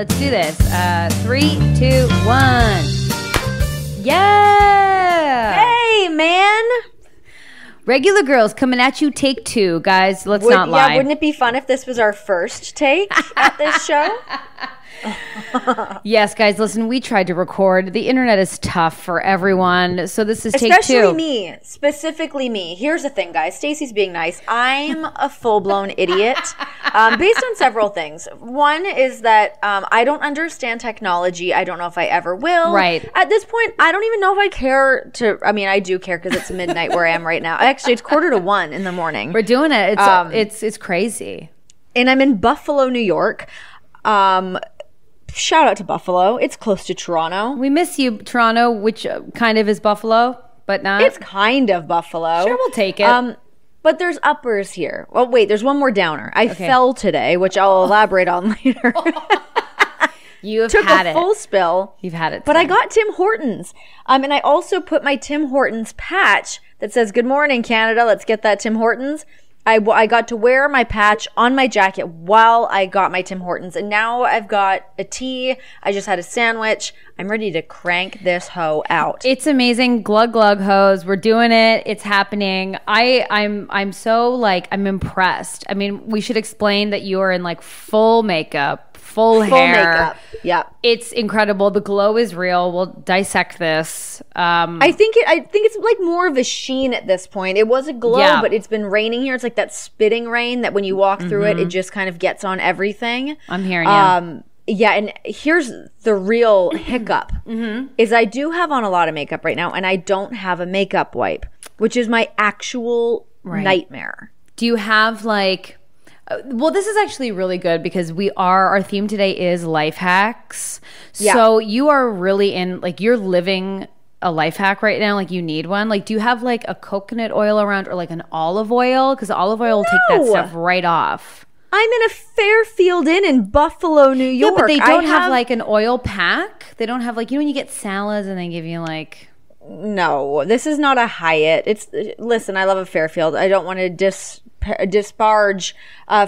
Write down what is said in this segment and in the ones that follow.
let's do this. 3, 2, 1. Yeah! Hey, man! Regular Girls coming at you, take 2. Guys, let's not lie. Yeah, wouldn't it be fun if this was our first take at this show? Yes, guys, listen, we tried to record. The internet is tough for everyone, so this is take 2. Especially me. Specifically me. Here's the thing, guys. Stacey's being nice. I'm a full-blown idiot based on several things. One is that I don't understand technology. I don't know if I ever will. Right. At this point, I don't even know if I care to... I mean, I do care because it's midnight where I am right now. Actually, it's 1:45 in the morning. We're doing it. It's crazy. And I'm in Buffalo, New York. Shout out to Buffalo. It's close to Toronto. We miss you, Toronto, which kind of is Buffalo, but not. It's kind of Buffalo. Sure, we'll take it. But there's uppers here. Well, wait, there's one more downer. I fell today, which I'll elaborate on later. You have Took had a full spill. You've had it. But I got Tim Hortons. And I also put my Tim Hortons patch that says, "Good morning, Canada. Let's get that Tim Hortons." I got to wear my patch on my jacket while I got my Tim Hortons. And now I've got a tea. I just had a sandwich. I'm ready to crank this hoe out. It's amazing. Glug glug hose. We're doing it. It's happening. I'm so I'm impressed. I mean, we should explain that you are in full makeup, full hair. Makeup. Yeah. It's incredible. The glow is real. We'll dissect this. I think it's more of a sheen at this point. It was a glow, but it's been raining here. It's like that spitting rain that when you walk through it just kind of gets on everything. I'm hearing you. Yeah, and here's the real hiccup is I do have on a lot of makeup right now, and I don't have a makeup wipe, which is my actual nightmare. Do you have well, this is actually really good because our theme today is life hacks. Yeah. So you are really you're living a life hack right now. You need one. Do you have a coconut oil around or an olive oil? Because olive oil will take that stuff right off. I'm in a Fairfield Inn in Buffalo, New York. Yeah, but they don't have an oil pack. They don't have when you get salads and they give you No, this is not a Hyatt. Listen, I love a Fairfield. I don't want to disparage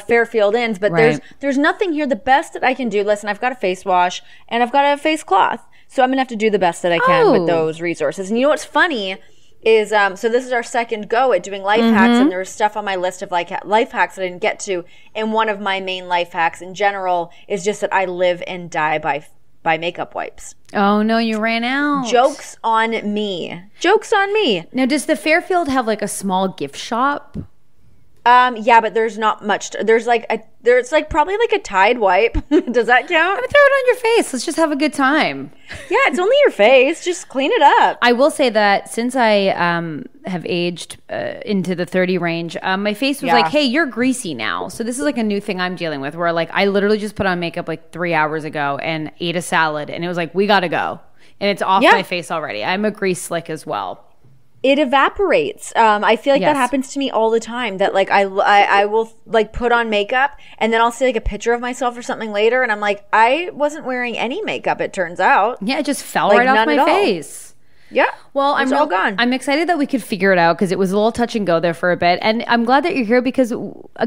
Fairfield Inns, but there's nothing here. The best that I can do, listen, I've got a face wash and I've got a face cloth. So I'm going to have to do the best that I can with those resources. And you know what's funny is, so this is our second go at doing life hacks, and there was stuff on my list of life hacks that I didn't get to. And one of my main life hacks in general is just that I live and die by makeup wipes. Oh, no, you ran out. Joke's on me. Joke's on me. Now, does the Fairfield have a small gift shop? Yeah, but there's not much. There's probably a Tide wipe. Does that count? I mean, throw it on your face. Let's just have a good time. Yeah, it's only your face. Just clean it up. I will say that since I have aged into the 30 range, my face was hey, you're greasy now. So this is a new thing I'm dealing with where I literally just put on makeup 3 hours ago and ate a salad. And it was we got to go. And it's off my face already. I'm a grease slick as well. It evaporates. I feel that happens to me all the time. That I will put on makeup and then I'll see a picture of myself or something later, and I'm I wasn't wearing any makeup. It turns out. Yeah, it just fell right off my face. Yeah. Well, it's all gone. I'm excited that we could figure it out because it was a little touch and go there for a bit, and I'm glad that you're here because,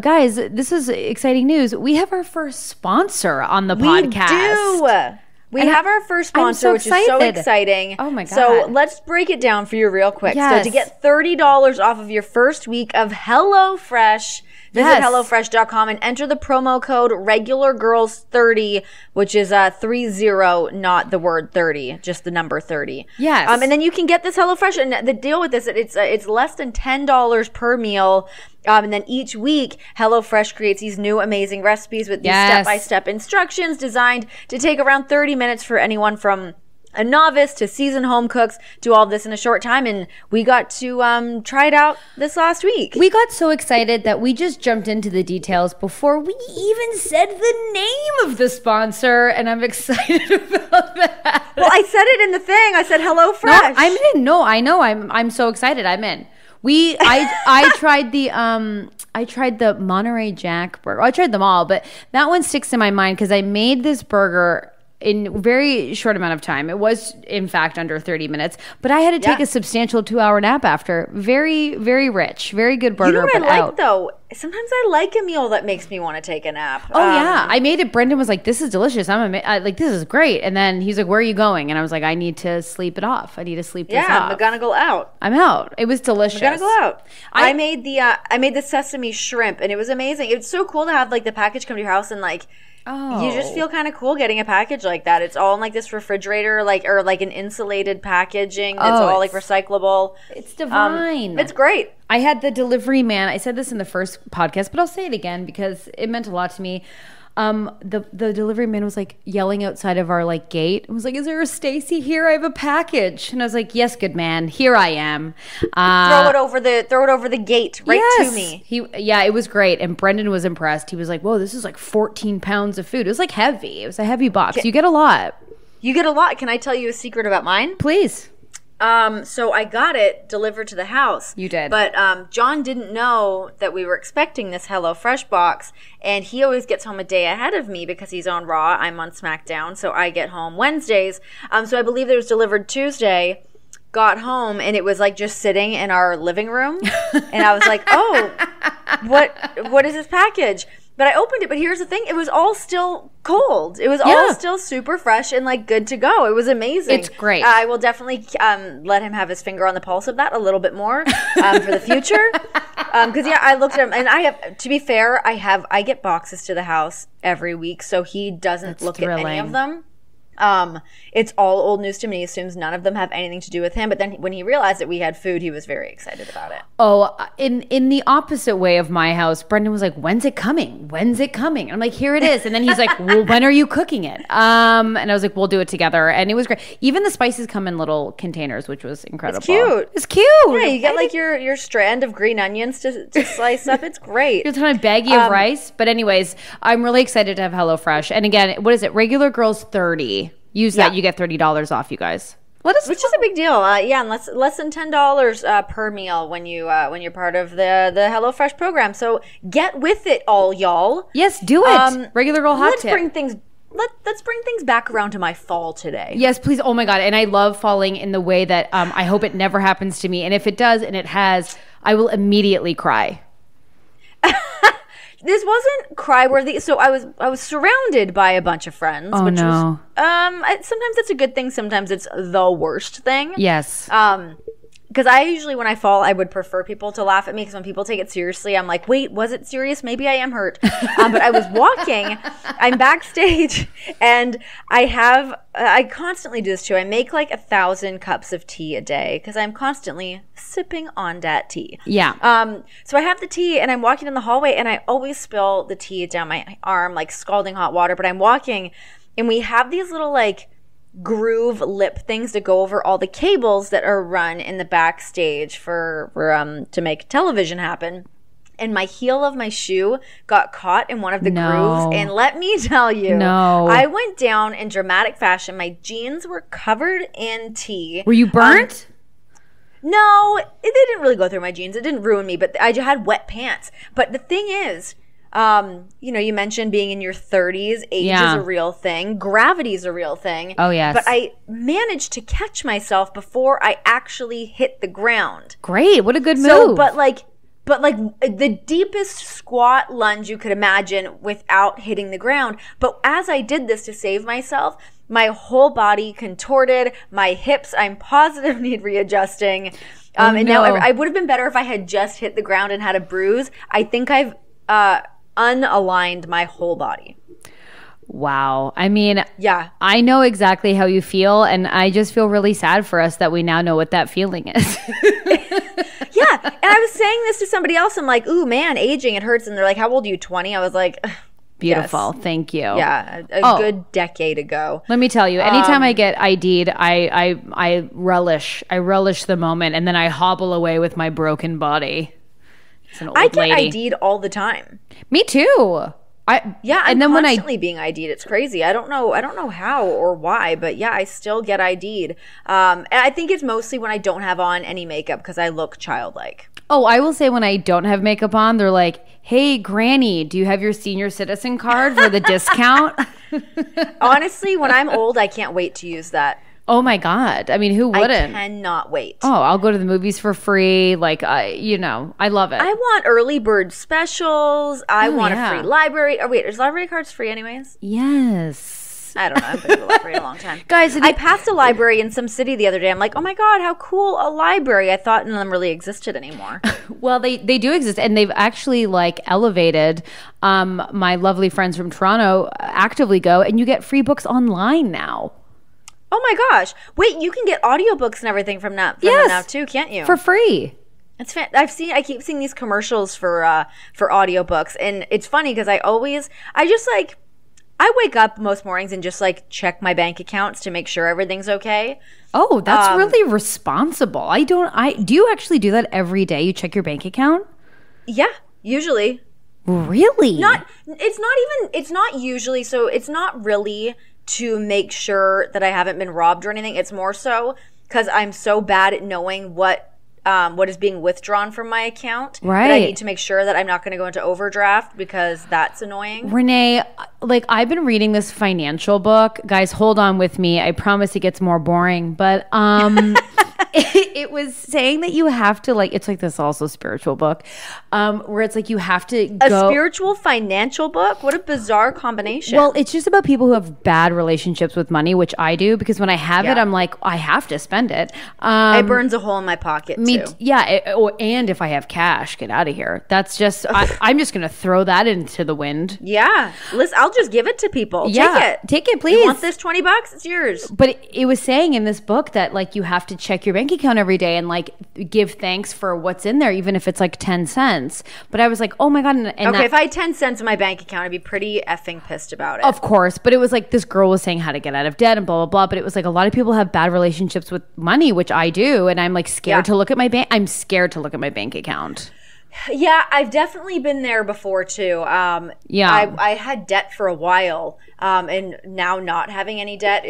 guys, this is exciting news. We have our first sponsor on the podcast. We do. We have our first sponsor, which is so exciting. Oh, my God. So let's break it down for you real quick. Yes. So to get $30 off of your first week of HelloFresh, visit HelloFresh.com and enter the promo code RegularGirls30, which is 30, not the word 30, just the number 30. Yes. And then you can get this HelloFresh. And the deal with this, it's less than $10 per meal. And then each week, HelloFresh creates these new amazing recipes with these step-by-step instructions designed to take around 30 minutes for anyone from a novice to seasoned home cooks, do all this in a short time. And we got to try it out this last week. We got so excited that we just jumped into the details before we even said the name of the sponsor. And I'm excited about that. Well, I said it in the thing. I said HelloFresh. No, I'm in. No, I know. I'm so excited. I'm in. I tried the Monterey Jack burger. I tried them all, but that one sticks in my mind because I made this burger in a very short amount of time. It was, in fact, under 30 minutes, but I had to take a substantial 2-hour nap after. Very, very rich, very good burger. You know what I like, though? sometimes I like a meal that makes me want to take a nap. Oh, yeah. I made it. Brendan was like, this is delicious. Like, this is great. And then he's like, where are you going? And I was like, I need to sleep it off. I need to sleep this off. Yeah, McGunnigle out. I'm out. It was delicious. McGunnigle out. I made the sesame shrimp, and it was amazing. It's so cool to have, like, the package come to your house and, like, you just feel kind of cool getting a package like that. It's all in like this refrigerator, or like an insulated packaging that's all like recyclable. It's divine. It's great. I had the delivery man. I said this in the first podcast, but I'll say it again because it meant a lot to me. The delivery man was like yelling outside of our like gate. It was like, "Is there a Stacey here? I have a package." And I was like, "Yes, good man. Here I am." Throw it over the gate to me. It was great. And Brendan was impressed. He was like, "Whoa, this is like 14 pounds of food." It was like heavy. It was a heavy box. You get a lot. Can I tell you a secret about mine? Please. So I got it delivered to the house. You did. But John didn't know that we were expecting this HelloFresh box, and he always gets home a day ahead of me because he's on Raw. I'm on SmackDown, so I get home Wednesdays. So I believe it was delivered Tuesday. Got home, and it was like just sitting in our living room. And I was like, oh, what is this package? But I opened it, but here's the thing. It was all still cold. It was all still super fresh and, like, good to go. It was amazing. It's great. I will definitely let him have his finger on the pulse of that a little bit more for the future. Because, I looked at him, and I have, to be fair, I get boxes to the house every week, so he doesn't look at any of them. It's all old news to me. He assumes none of them have anything to do with him. But then when he realized that we had food, he was very excited about it. Oh, in the opposite way of my house, Brendan was like, "When's it coming? When's it coming?" And I'm like, "Here it is." And then he's like, "Well, when are you cooking it?" And I was like, "We'll do it together." And it was great. Even the spices come in little containers, which was incredible. It's cute. Yeah, you get like your strand of green onions to slice up. It's great. You're talking baggie of rice. But anyways, I'm really excited to have HelloFresh. And again, what is it? Regular Girls 30. Use that, you get $30 off, you guys. Which is a big deal. And less than $10 per meal when you're part of the HelloFresh program. So get with it, all y'all. Yes, do it. Regular Girl hot tip. Let's bring things back around to my fall today. Yes, please. Oh my God. And I love falling in the way that I hope it never happens to me. And if it does, and it has, I will immediately cry. This wasn't cry-worthy. So I was surrounded by a bunch of friends. Oh, which no. was sometimes it's a good thing. Sometimes it's the worst thing. Yes. Because I usually, when I fall, I would prefer people to laugh at me because when people take it seriously, I'm like, wait, was it serious? Maybe I am hurt. But I was walking. I'm backstage, and I constantly do this too. I make like 1,000 cups of tea a day because I'm constantly sipping on that tea. Yeah. So I have the tea, and I'm walking in the hallway, and I always spill the tea down my arm like scalding hot water. But I'm walking, and we have these little like groove lip things to go over all the cables that are run in the backstage for to make television happen. And my heel of my shoe got caught in one of the grooves. And let me tell you, I went down in dramatic fashion. My jeans were covered in tea. Were you burnt? No, they didn't really go through my jeans. It didn't ruin me, but I had wet pants. But the thing is, you mentioned being in your 30s. Age is a real thing. Gravity is a real thing. Oh, yes. But I managed to catch myself before I actually hit the ground. Great. What a good move. But the deepest squat lunge you could imagine without hitting the ground. But as I did this to save myself, my whole body contorted. My hips, I'm positive, need readjusting. Now I would have been better if I had just hit the ground and had a bruise. I think I've unaligned my whole body. Wow. I mean, I know exactly how you feel, and I just feel really sad for us that we now know what that feeling is. Yeah. And I was saying this to somebody else. I'm like, ooh, man, aging, it hurts. And they're like, how old are you, 20? I was like, beautiful. Yes. Thank you. Yeah. A good decade ago. Let me tell you, anytime I get ID'd, I relish the moment, and then I hobble away with my broken body. It's an old I get lady. ID'd all the time. Me too. I'm constantly being ID'd. It's crazy. I don't know how or why, but yeah, I still get ID'd. And I think it's mostly when I don't have on any makeup because I look childlike. Oh, I will say when I don't have makeup on, they're like, "Hey, Granny, do you have your senior citizen card for the discount?" Honestly, when I'm old, I can't wait to use that. Oh my God. I mean, who wouldn't? I cannot wait. Oh, I'll go to the movies for free. Like, I love it. I want early bird specials. I want a free library. Oh, wait, is library cards free anyways? Yes. I don't know. I've been to the library a long time. Guys, I passed a library in some city the other day. I'm like, oh my God, how cool, a library. I thought none of them really existed anymore. Well, they do exist, and they've actually like elevated. My lovely friends from Toronto actively go, and you get free books online now. Oh my gosh. Wait, you can get audiobooks and everything from them now too, can't you? For free. It's I keep seeing these commercials for audiobooks, and it's funny because I wake up most mornings and just like check my bank accounts to make sure everything's okay. Oh, that's really responsible. Do you actually do that every day? You check your bank account? Yeah, usually. Really? It's not usually, so it's not really to make sure that I haven't been robbed or anything. It's more so because I'm so bad at knowing what is being withdrawn from my account. Right. That I need to make sure that I'm not going to go into overdraft because that's annoying. Renee, like I've been reading this financial book. Guys, hold on with me. I promise it gets more boring. But it was saying that you have to it's like this also spiritual book where it's like you have to go. A spiritual financial book? What a bizarre combination. Well, it's just about people who have bad relationships with money, which I do, because when I have it, I'm like, I have to spend it. It burns a hole in my pocket too. And if I have cash, get out of here. That's just, I'm just going to throw that into the wind. Yeah. Listen, I'll just give it to people. Take it, please. You want this $20? It's yours. But it was saying in this book that like you have to check your bank account every day and like give thanks for what's in there, even if it's like 10 cents. But I was like, oh my God. If I had 10 cents in my bank account, I'd be pretty effing pissed about it. Of course. But it was like this girl was saying how to get out of debt and blah, blah, blah. But it was like a lot of people have bad relationships with money, which I do. And I'm like scared to look at my bank. I'm scared to look at my bank account. Yeah, I've definitely been there before too. I had debt for a while, and now not having any debt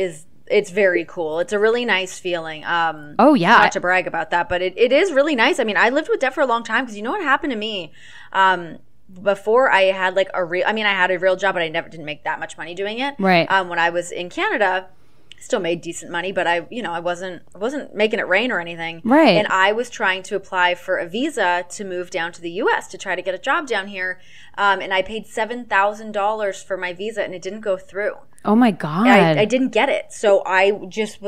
it's very cool. It's a really nice feeling. Not to brag about that, but it is really nice. I mean, I lived with debt for a long time because you know what happened to me? Before I had I had a real job, but I didn't make that much money doing it. Right. When I was in Canada, still made decent money, but I wasn't making it rain or anything. Right. And I was trying to apply for a visa to move down to the US to try to get a job down here. And I paid $7,000 for my visa and it didn't go through. Oh my God. I didn't get it. So I was just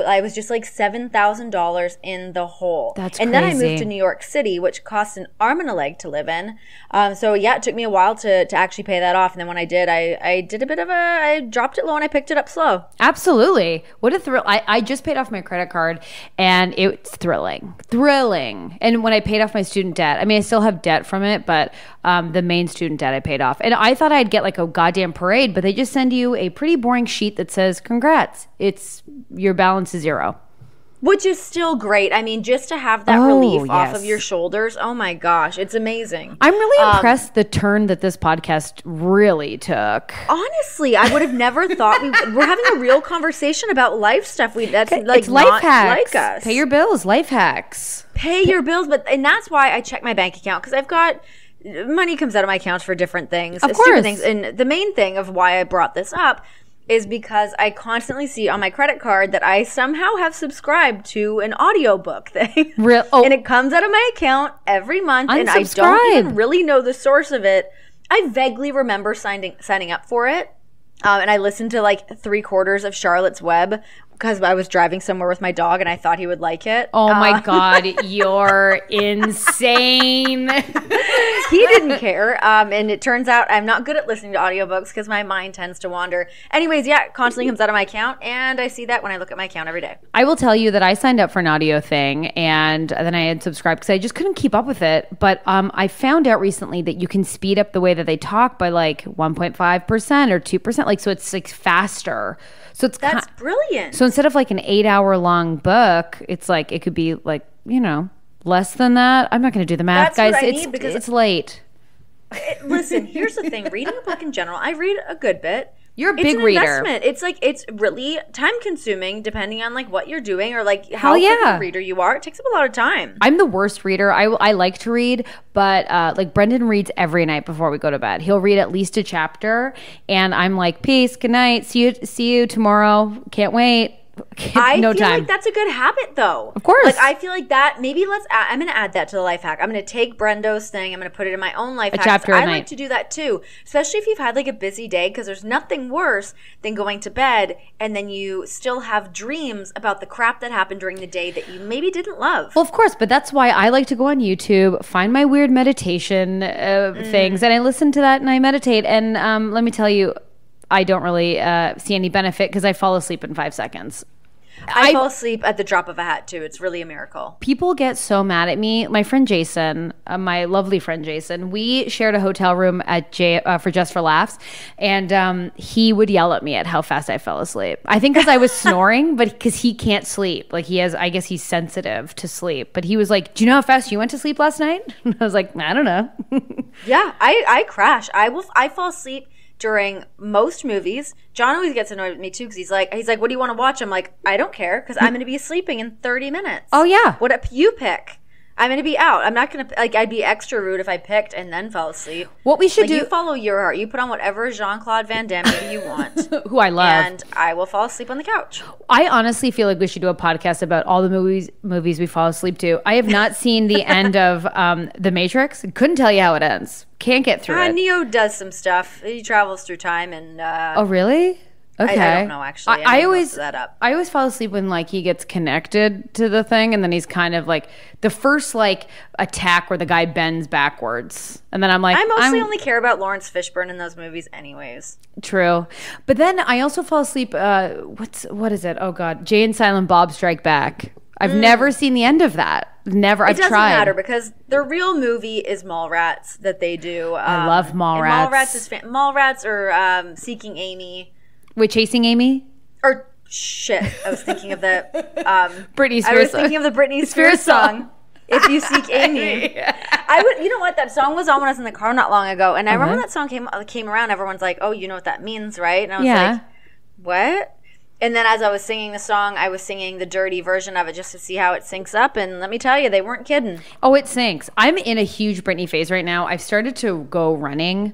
like $7,000 in the hole. That's crazy. And then I moved to New York City, which costs an arm and a leg to live in. It took me a while to actually pay that off. And then when I did, I dropped it low and I picked it up slow. Absolutely. What a thrill. I just paid off my credit card and it's thrilling. And when I paid off my student debt, I mean, I still have debt from it, but the main student debt I paid off. And I thought I'd get like a goddamn parade, but they just send you a pretty boring sheet that says, congrats, your balance is zero. Which is still great. I mean, just to have that relief off of your shoulders. Oh my gosh, it's amazing. I'm really impressed the turn that this podcast really took. Honestly, I would have never thought we're having a real conversation about life stuff. That's like it's life not hacks. Like us. Pay your bills, life hacks. Pay your bills, and that's why I check my bank account because I've got money comes out of my accounts for different things, of stupid course. Things. And the main thing of why I brought this up is because I constantly see on my credit card that I somehow have subscribed to an audiobook thing. And it comes out of my account every month, and I don't even really know the source of it. I vaguely remember signing up for it, and I listened to like 3/4 of Charlotte's Web because I was driving somewhere with my dog and I thought he would like it. Oh my God, you're insane. He didn't care. And it turns out I'm not good at listening to audiobooks because my mind tends to wander. Anyways, it constantly comes out of my account and I see that when I look at my account every day. I will tell you that I signed up for an audio thing and then I had subscribed because I just couldn't keep up with it. But I found out recently that you can speed up the way that they talk by like 1.5% or 2%. Like, so it's like faster. So that's brilliant. So instead of like an 8-hour long book, it's like it could be like, less than that. I'm not going to do the math, guys. What I need because it's late. Listen, here's the thing. Reading a book in general, I read a good bit. You're a big reader. Investment. It's really time consuming depending on like what you're doing or like how big a reader you are. It takes up a lot of time. I'm the worst reader. I like to read, but like Brendan reads every night before we go to bed. He'll read at least a chapter, and I'm like, peace, good night, see you tomorrow. Can't wait. I no feel time. like that's a good habit, though. Of course. Like, I feel like that, maybe I'm going to add that to the life hack. I'm going to take Brendo's thing. I'm going to put it in my own life hack. Chapter I a night. like to do that, too. Especially if you've had, like, a busy day, because there's nothing worse than going to bed and then you still have dreams about the crap that happened during the day that you maybe didn't love. Well, of course, but that's why I like to go on YouTube, find my weird meditation things, and I listen to that and I meditate. And let me tell you, I don't really see any benefit because I fall asleep in 5 seconds. I fall asleep at the drop of a hat, too. It's really a miracle. People get so mad at me. My friend Jason, my lovely friend Jason, we shared a hotel room at for Just for Laughs, and he would yell at me at how fast I fell asleep. I think because I was snoring, but because he can't sleep. Like I guess he's sensitive to sleep. But he was like, "Do you know how fast you went to sleep last night?" And I was like, "I don't know." Yeah, I crash. I fall asleep during most movies. John always gets annoyed with me too because he's like, "What do you want to watch?" I'm like, "I don't care because I'm going to be sleeping in 30 minutes." Oh yeah. What if you pick? I'm going to be out. I'm not going to I'd be extra rude if I picked and then fell asleep. What we should do? You follow your heart. You put on whatever Jean-Claude Van Damme movie you want, who I love, and I will fall asleep on the couch. I honestly feel like we should do a podcast about all the movies we fall asleep to. I have not seen the end of The Matrix. Couldn't tell you how it ends. Can't get through it. Neo does some stuff. He travels through time and. Oh really? Okay. I don't know actually. I always that up. I always fall asleep when like he gets connected to the thing, and then he's kind of like the first like attack where the guy bends backwards, and then I'm like, I mostly only care about Lawrence Fishburne in those movies, anyways. True, but then I also fall asleep. What is it? Oh God, Jay and Silent Bob Strike Back. I've never seen the end end. Never. I've tried. It doesn't matter because the real movie is Mallrats that they do. I love Mallrats. Mallrats is Mallrats or Seeking Amy. Wait, Chasing Amy? Or shit, I was thinking of the Britney Spears. I was thinking of the Britney Spears song. If You Seek Amy. I would. You know what? That song was on when I was in the car not long ago, and I remember when that song came around. Everyone's like, "Oh, you know what that means, right?" And I was like, "What?" And then as I was singing the song, I was singing the dirty version of it just to see how it syncs up. And let me tell you, they weren't kidding. Oh, it syncs. I'm in a huge Britney phase right now. I've started to go running.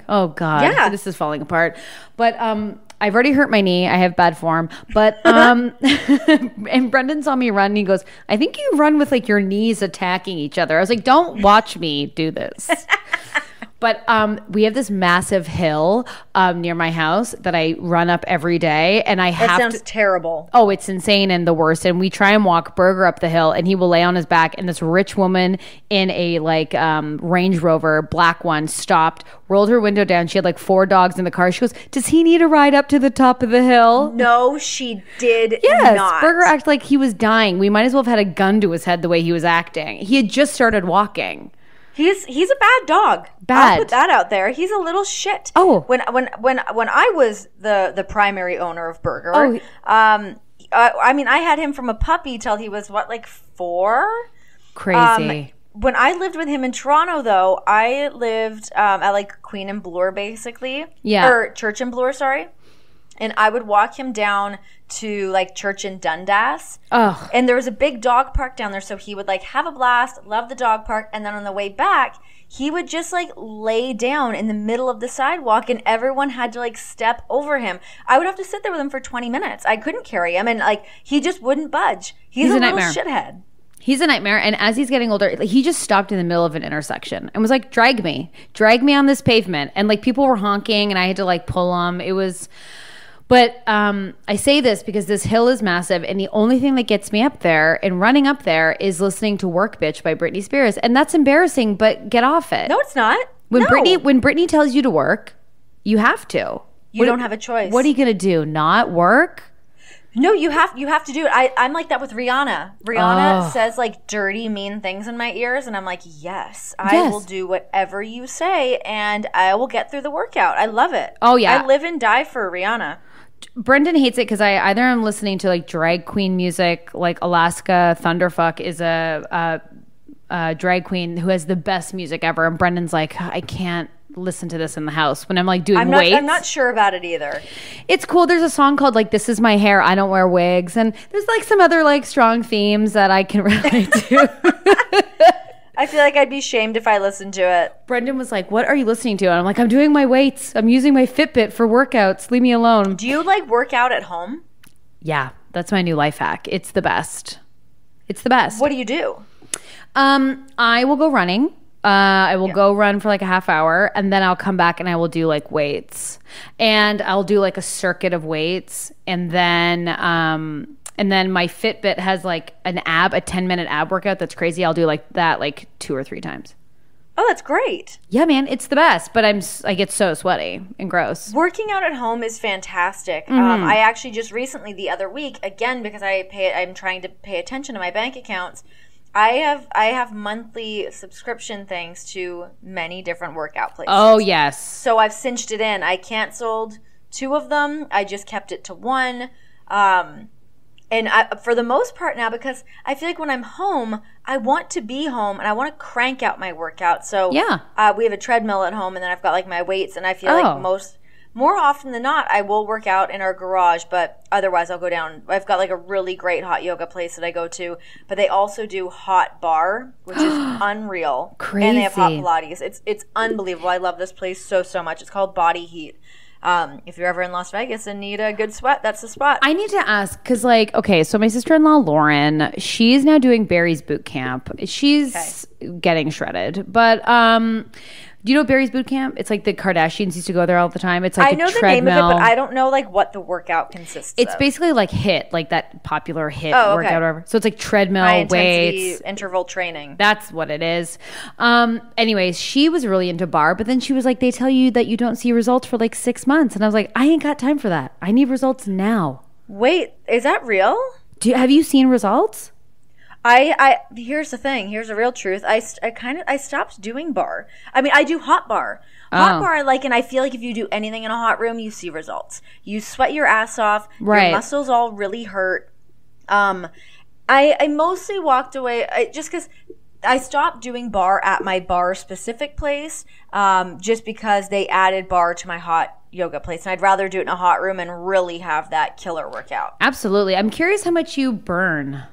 Oh, God. Yeah. This is falling apart. But I've already hurt my knee. I have bad form. But and Brendan saw me run and he goes, "I think you run with like your knees attacking each other." I was like, "Don't watch me do this." But we have this massive hill near my house that I run up every day, and That sounds terrible. Oh, it's insane and the worst. And we try and walk Burger up the hill, and he will lay on his back. And this rich woman in a Range Rover, black one, stopped, rolled her window down. She had like 4 dogs in the car. She goes, "Does he need a ride up to the top of the hill?" No, she did yes, not. Burger acted like he was dying. We might as well have had a gun to his head the way he was acting. He had just started walking. He's a bad dog. Bad. I'll put that out there. He's a little shit. Oh. When I was the primary owner of Burger, I mean, I had him from a puppy till he was 4? Crazy. When I lived with him in Toronto, though, I lived at like Queen and Bloor, basically. Yeah. Or Church and Bloor, sorry. And I would walk him down to like Church in Dundas. Ugh. And there was a big dog park down there, so he would like have a blast, love the dog park, and then on the way back, he would just like lay down in the middle of the sidewalk and everyone had to like step over him. I would have to sit there with him for 20 minutes. I couldn't carry him and like he just wouldn't budge. He's a little nightmare. Shithead. He's a nightmare. And as he's getting older, he just stopped in the middle of an intersection and was like, drag me on this pavement. And like people were honking and I had to like pull him. It was... But I say this because this hill is massive, and the only thing that gets me up there and running up there is listening to "Work Bitch" by Britney Spears, and that's embarrassing. But get off it. No, it's not. When No. Britney tells you to work, you have to. You don't have a choice. What are you gonna do? Not work? No, you have to do it. I'm like that with Rihanna. Rihanna says like dirty, mean things in my ears, and I'm like, yes, I will do whatever you say, and I will get through the workout. I love it. Oh yeah, I live and die for Rihanna. Brendan hates it because I either am listening to like drag queen music, like Alaska Thunderfuck is a drag queen who has the best music ever, and Brendan's like, I can't listen to this in the house when I'm like doing weights. I'm not sure about it either. It's cool. There's a song called like "This Is My Hair, I Don't Wear Wigs," and there's like some other like strong themes that I can relate to. I feel like I'd be shamed if I listened to it. Brendan was like, "What are you listening to?" And I'm like, "I'm doing my weights. I'm using my Fitbit for workouts. Leave me alone." Do you like work out at home? Yeah, that's my new life hack. It's the best. It's the best. What do you do? I will go running. I will go run for like a half hour, and then I'll come back and I will do like weights, and I'll do like a circuit of weights, and then my Fitbit has like a 10-minute ab workout that's crazy. I'll do like that like 2 or 3 times. Oh, that's great. Yeah, man, it's the best, but I get so sweaty and gross. Working out at home is fantastic. I actually just recently, the other week, again, because I'm trying to pay attention to my bank accounts, I have monthly subscription things to many different workout places. Oh, yes. So I've cinched it in. I canceled 2 of them. I just kept it to 1. And for the most part now, because I feel like when I'm home, I want to be home and I want to crank out my workout. So we have a treadmill at home, and then I've got like my weights, and I feel like more often than not, I will work out in our garage, but otherwise I'll go down. I've got like a really great hot yoga place that I go to, but they also do hot bar, which is unreal. Crazy. And they have hot Pilates. It's unbelievable. I love this place so much. It's called Body Heat. If you're ever in Las Vegas and need a good sweat, that's the spot. I need to ask, because like, okay, so my sister-in-law Lauren, she's now doing Barry's boot camp. She's getting shredded, but do you know Barry's boot camp? It's like the Kardashians used to go there all the time. It's like I know the name of it, but I don't know like what the workout consists of. It's basically like HIIT, like that popular HIIT workout or whatever. So it's like treadmill, high weights, intensity interval training. That's what it is. Anyways, she was really into bar, but then she was like, they tell you that you don't see results for like 6 months, and I was like, I ain't got time for that. I need results now. Wait, is that real? Have you seen results? I here's the thing. Here's the real truth. I stopped doing bar. I mean, I do hot bar. Hot bar I like, and I feel like if you do anything in a hot room, you see results. You sweat your ass off. Your muscles all really hurt. I mostly walked away just because I stopped doing bar at my bar specific place, just because they added bar to my hot yoga place, and I'd rather do it in a hot room and really have that killer workout. Absolutely. I'm curious how much you burn.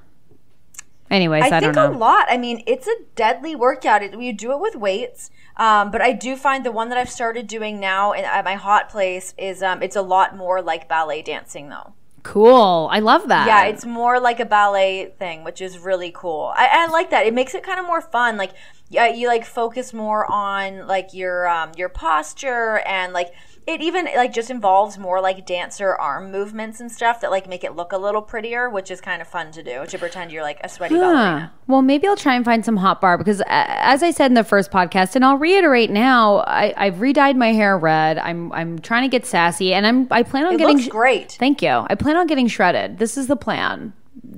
Anyways, I don't know. I think a lot. I mean, it's a deadly workout. You do it with weights, but I do find the one that I've started doing now at my hot place is it's a lot more like ballet dancing, though. Cool. I love that. Yeah, it's more like a ballet thing, which is really cool. I like that. It makes it kind of more fun. Like, you like focus more on like your posture, and like it even like just involves more like dancer arm movements and stuff that like make it look a little prettier, which is kind of fun to do, to pretend you're like a sweaty ballerina. Well, maybe I'll try and find some hot bar, because as I said in the first podcast, and I'll reiterate now, I've re-dyed my hair red. I'm trying to get sassy, and I plan on getting. It looks great. Thank you. I plan on getting shredded. This is the plan.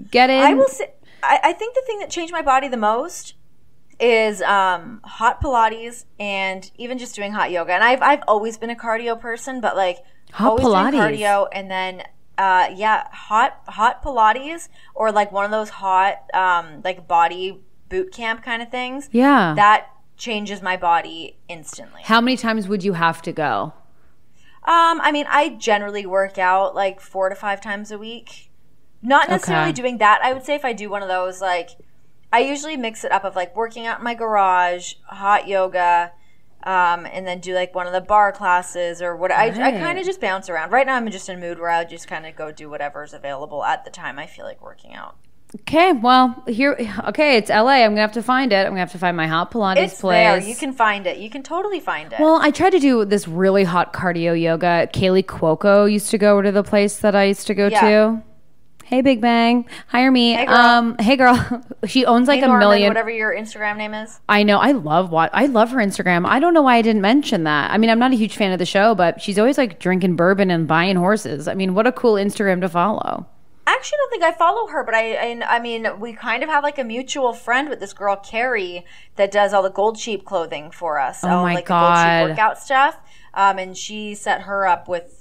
Get in. I will say, I think the thing that changed my body the most is hot Pilates, and even just doing hot yoga. And I've always been a cardio person, but like hot Pilates, doing cardio, and then hot Pilates, or like one of those hot like body boot camp kind of things. Yeah, that changes my body instantly. How many times would you have to go? I mean, I generally work out like 4 to 5 times a week. Not necessarily doing that. I would say if I do one of those, like, I usually mix it up of like working out in my garage, hot yoga, and then do like one of the bar classes or what. I kind of just bounce around. Right now I'm just in a mood where I just kind of go do whatever's available at the time I feel like working out. Okay, well, it's LA. I'm going to have to find it. I'm going to have to find my hot Pilates it's place. There. You can find it. You can totally find it. Well, I tried to do this really hot cardio yoga. Kaylee Cuoco used to go to the place that I used to go to. Hey, Big Bang. Hire me. Hey, girl. She owns like Norman, a million. Whatever your Instagram name is. I know. I love her Instagram. I don't know why I didn't mention that. I mean, I'm not a huge fan of the show, but she's always like drinking bourbon and buying horses. I mean, what a cool Instagram to follow. I actually don't think I follow her, but I mean, we kind of have like a mutual friend with this girl, Carrie, that does all the Gold Sheep clothing for us. Oh my like God. The Gold Sheep workout stuff. And she set her up with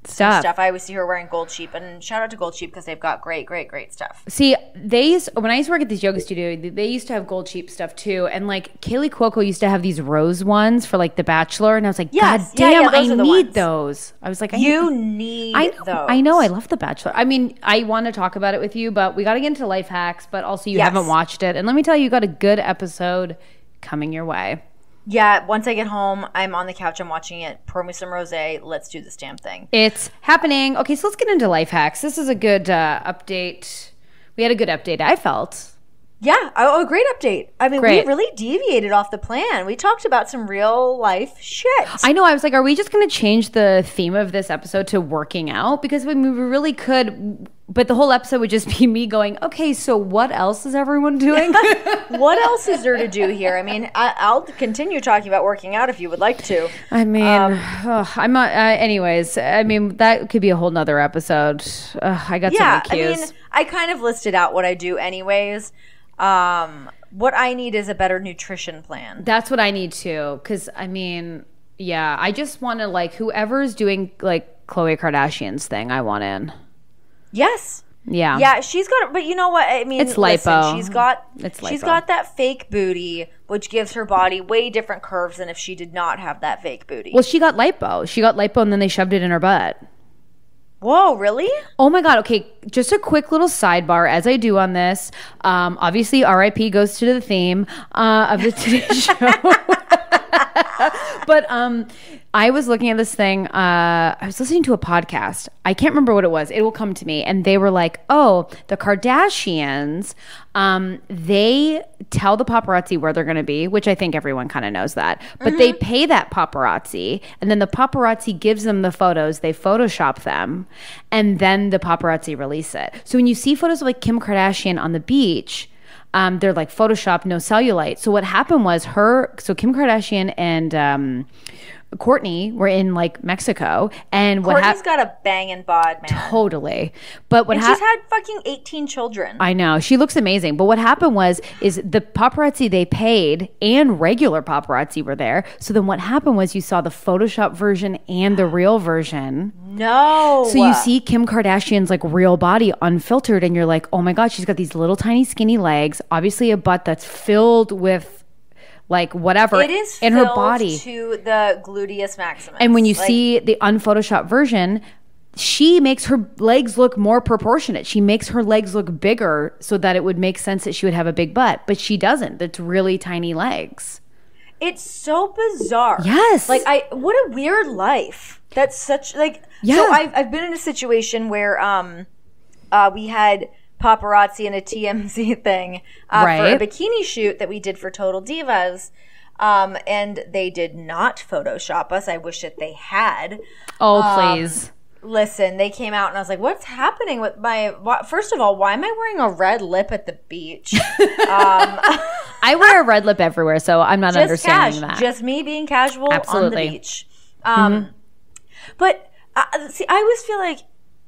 stuff. I always see her wearing Gold Sheep, and shout out to Gold Sheep because they've got great stuff. See, when I used to work at this yoga studio, they used to have Gold Sheep stuff too, and like Kaylee Cuoco used to have these rose ones for like The Bachelor, and I was like, God damn, I need those. I was like, you need those. I know, I love The Bachelor. I mean, I want to talk about it with you, but we got to get into life hacks, but also you haven't watched it, and let me tell you, you got a good episode coming your way. Yeah, once I get home, I'm on the couch, I'm watching it. Pour me some rosé. Let's do this damn thing. It's happening. Okay, so let's get into life hacks. This is a good update. We had a good update, I felt. Yeah, a great update. I mean, we really deviated off the plan. We talked about some real life shit. I know. I was like, are we just going to change the theme of this episode to working out? Because we really could, but the whole episode would just be me going, okay, so what else is everyone doing? What else is there to do here? I mean, I'll continue talking about working out if you would like to. I mean, I'm not, anyways, I mean, that could be a whole nother episode. I got some cues. I mean, I kind of listed out what I do anyways. What I need is a better nutrition plan. That's what I need too. Cause I mean, yeah, I just want to like whoever's doing like Khloe Kardashian's thing, I want in. Yes. Yeah. Yeah. She's got, but you know what? I mean, it's lipo. Listen, she's got that fake booty, which gives her body way different curves than if she did not have that fake booty. Well, she got lipo. She got lipo and then they shoved it in her butt. Whoa, really? Oh my God. Okay. Just a quick little sidebar as I do on this. Obviously, RIP goes to the theme of the Today Show. But I was looking at this thing. I was listening to a podcast. I can't remember what it was. It will come to me. And they were like, oh, the Kardashians, they tell the paparazzi where they're going to be, which I think everyone kind of knows that. But they pay that paparazzi. And then the paparazzi gives them the photos. They Photoshop them. And then the paparazzi release it. So when you see photos of like Kim Kardashian on the beach, they're like Photoshop, no cellulite. So what happened was Kim Kardashian and Kourtney were in like Mexico, and Kourtney's got a banging bod, man. Totally. But she's had fucking 18 children. I know. She looks amazing. But what happened is the paparazzi they paid and regular paparazzi were there. So then what happened was you saw the Photoshop version and the real version. No. So you see Kim Kardashian's like real body unfiltered, and you're like, oh my God, she's got these little tiny skinny legs, obviously a butt that's filled with like whatever it is in her body to the gluteus maximus. And when you see the unphotoshopped version, she makes her legs look more proportionate. She makes her legs look bigger so that it would make sense that she would have a big butt, but she doesn't. It's really tiny legs. It's so bizarre. Yes. Like what a weird life. That's such like yeah. So I've been in a situation where we had paparazzi and a TMZ thing for a bikini shoot that we did for Total Divas. And they did not Photoshop us. I wish that they had. Oh, please. Listen, they came out and I was like, what's happening with first of all, why am I wearing a red lip at the beach? I wear a red lip everywhere, so I'm not understanding that. Just me being casual Absolutely. on the beach. But see, I always feel like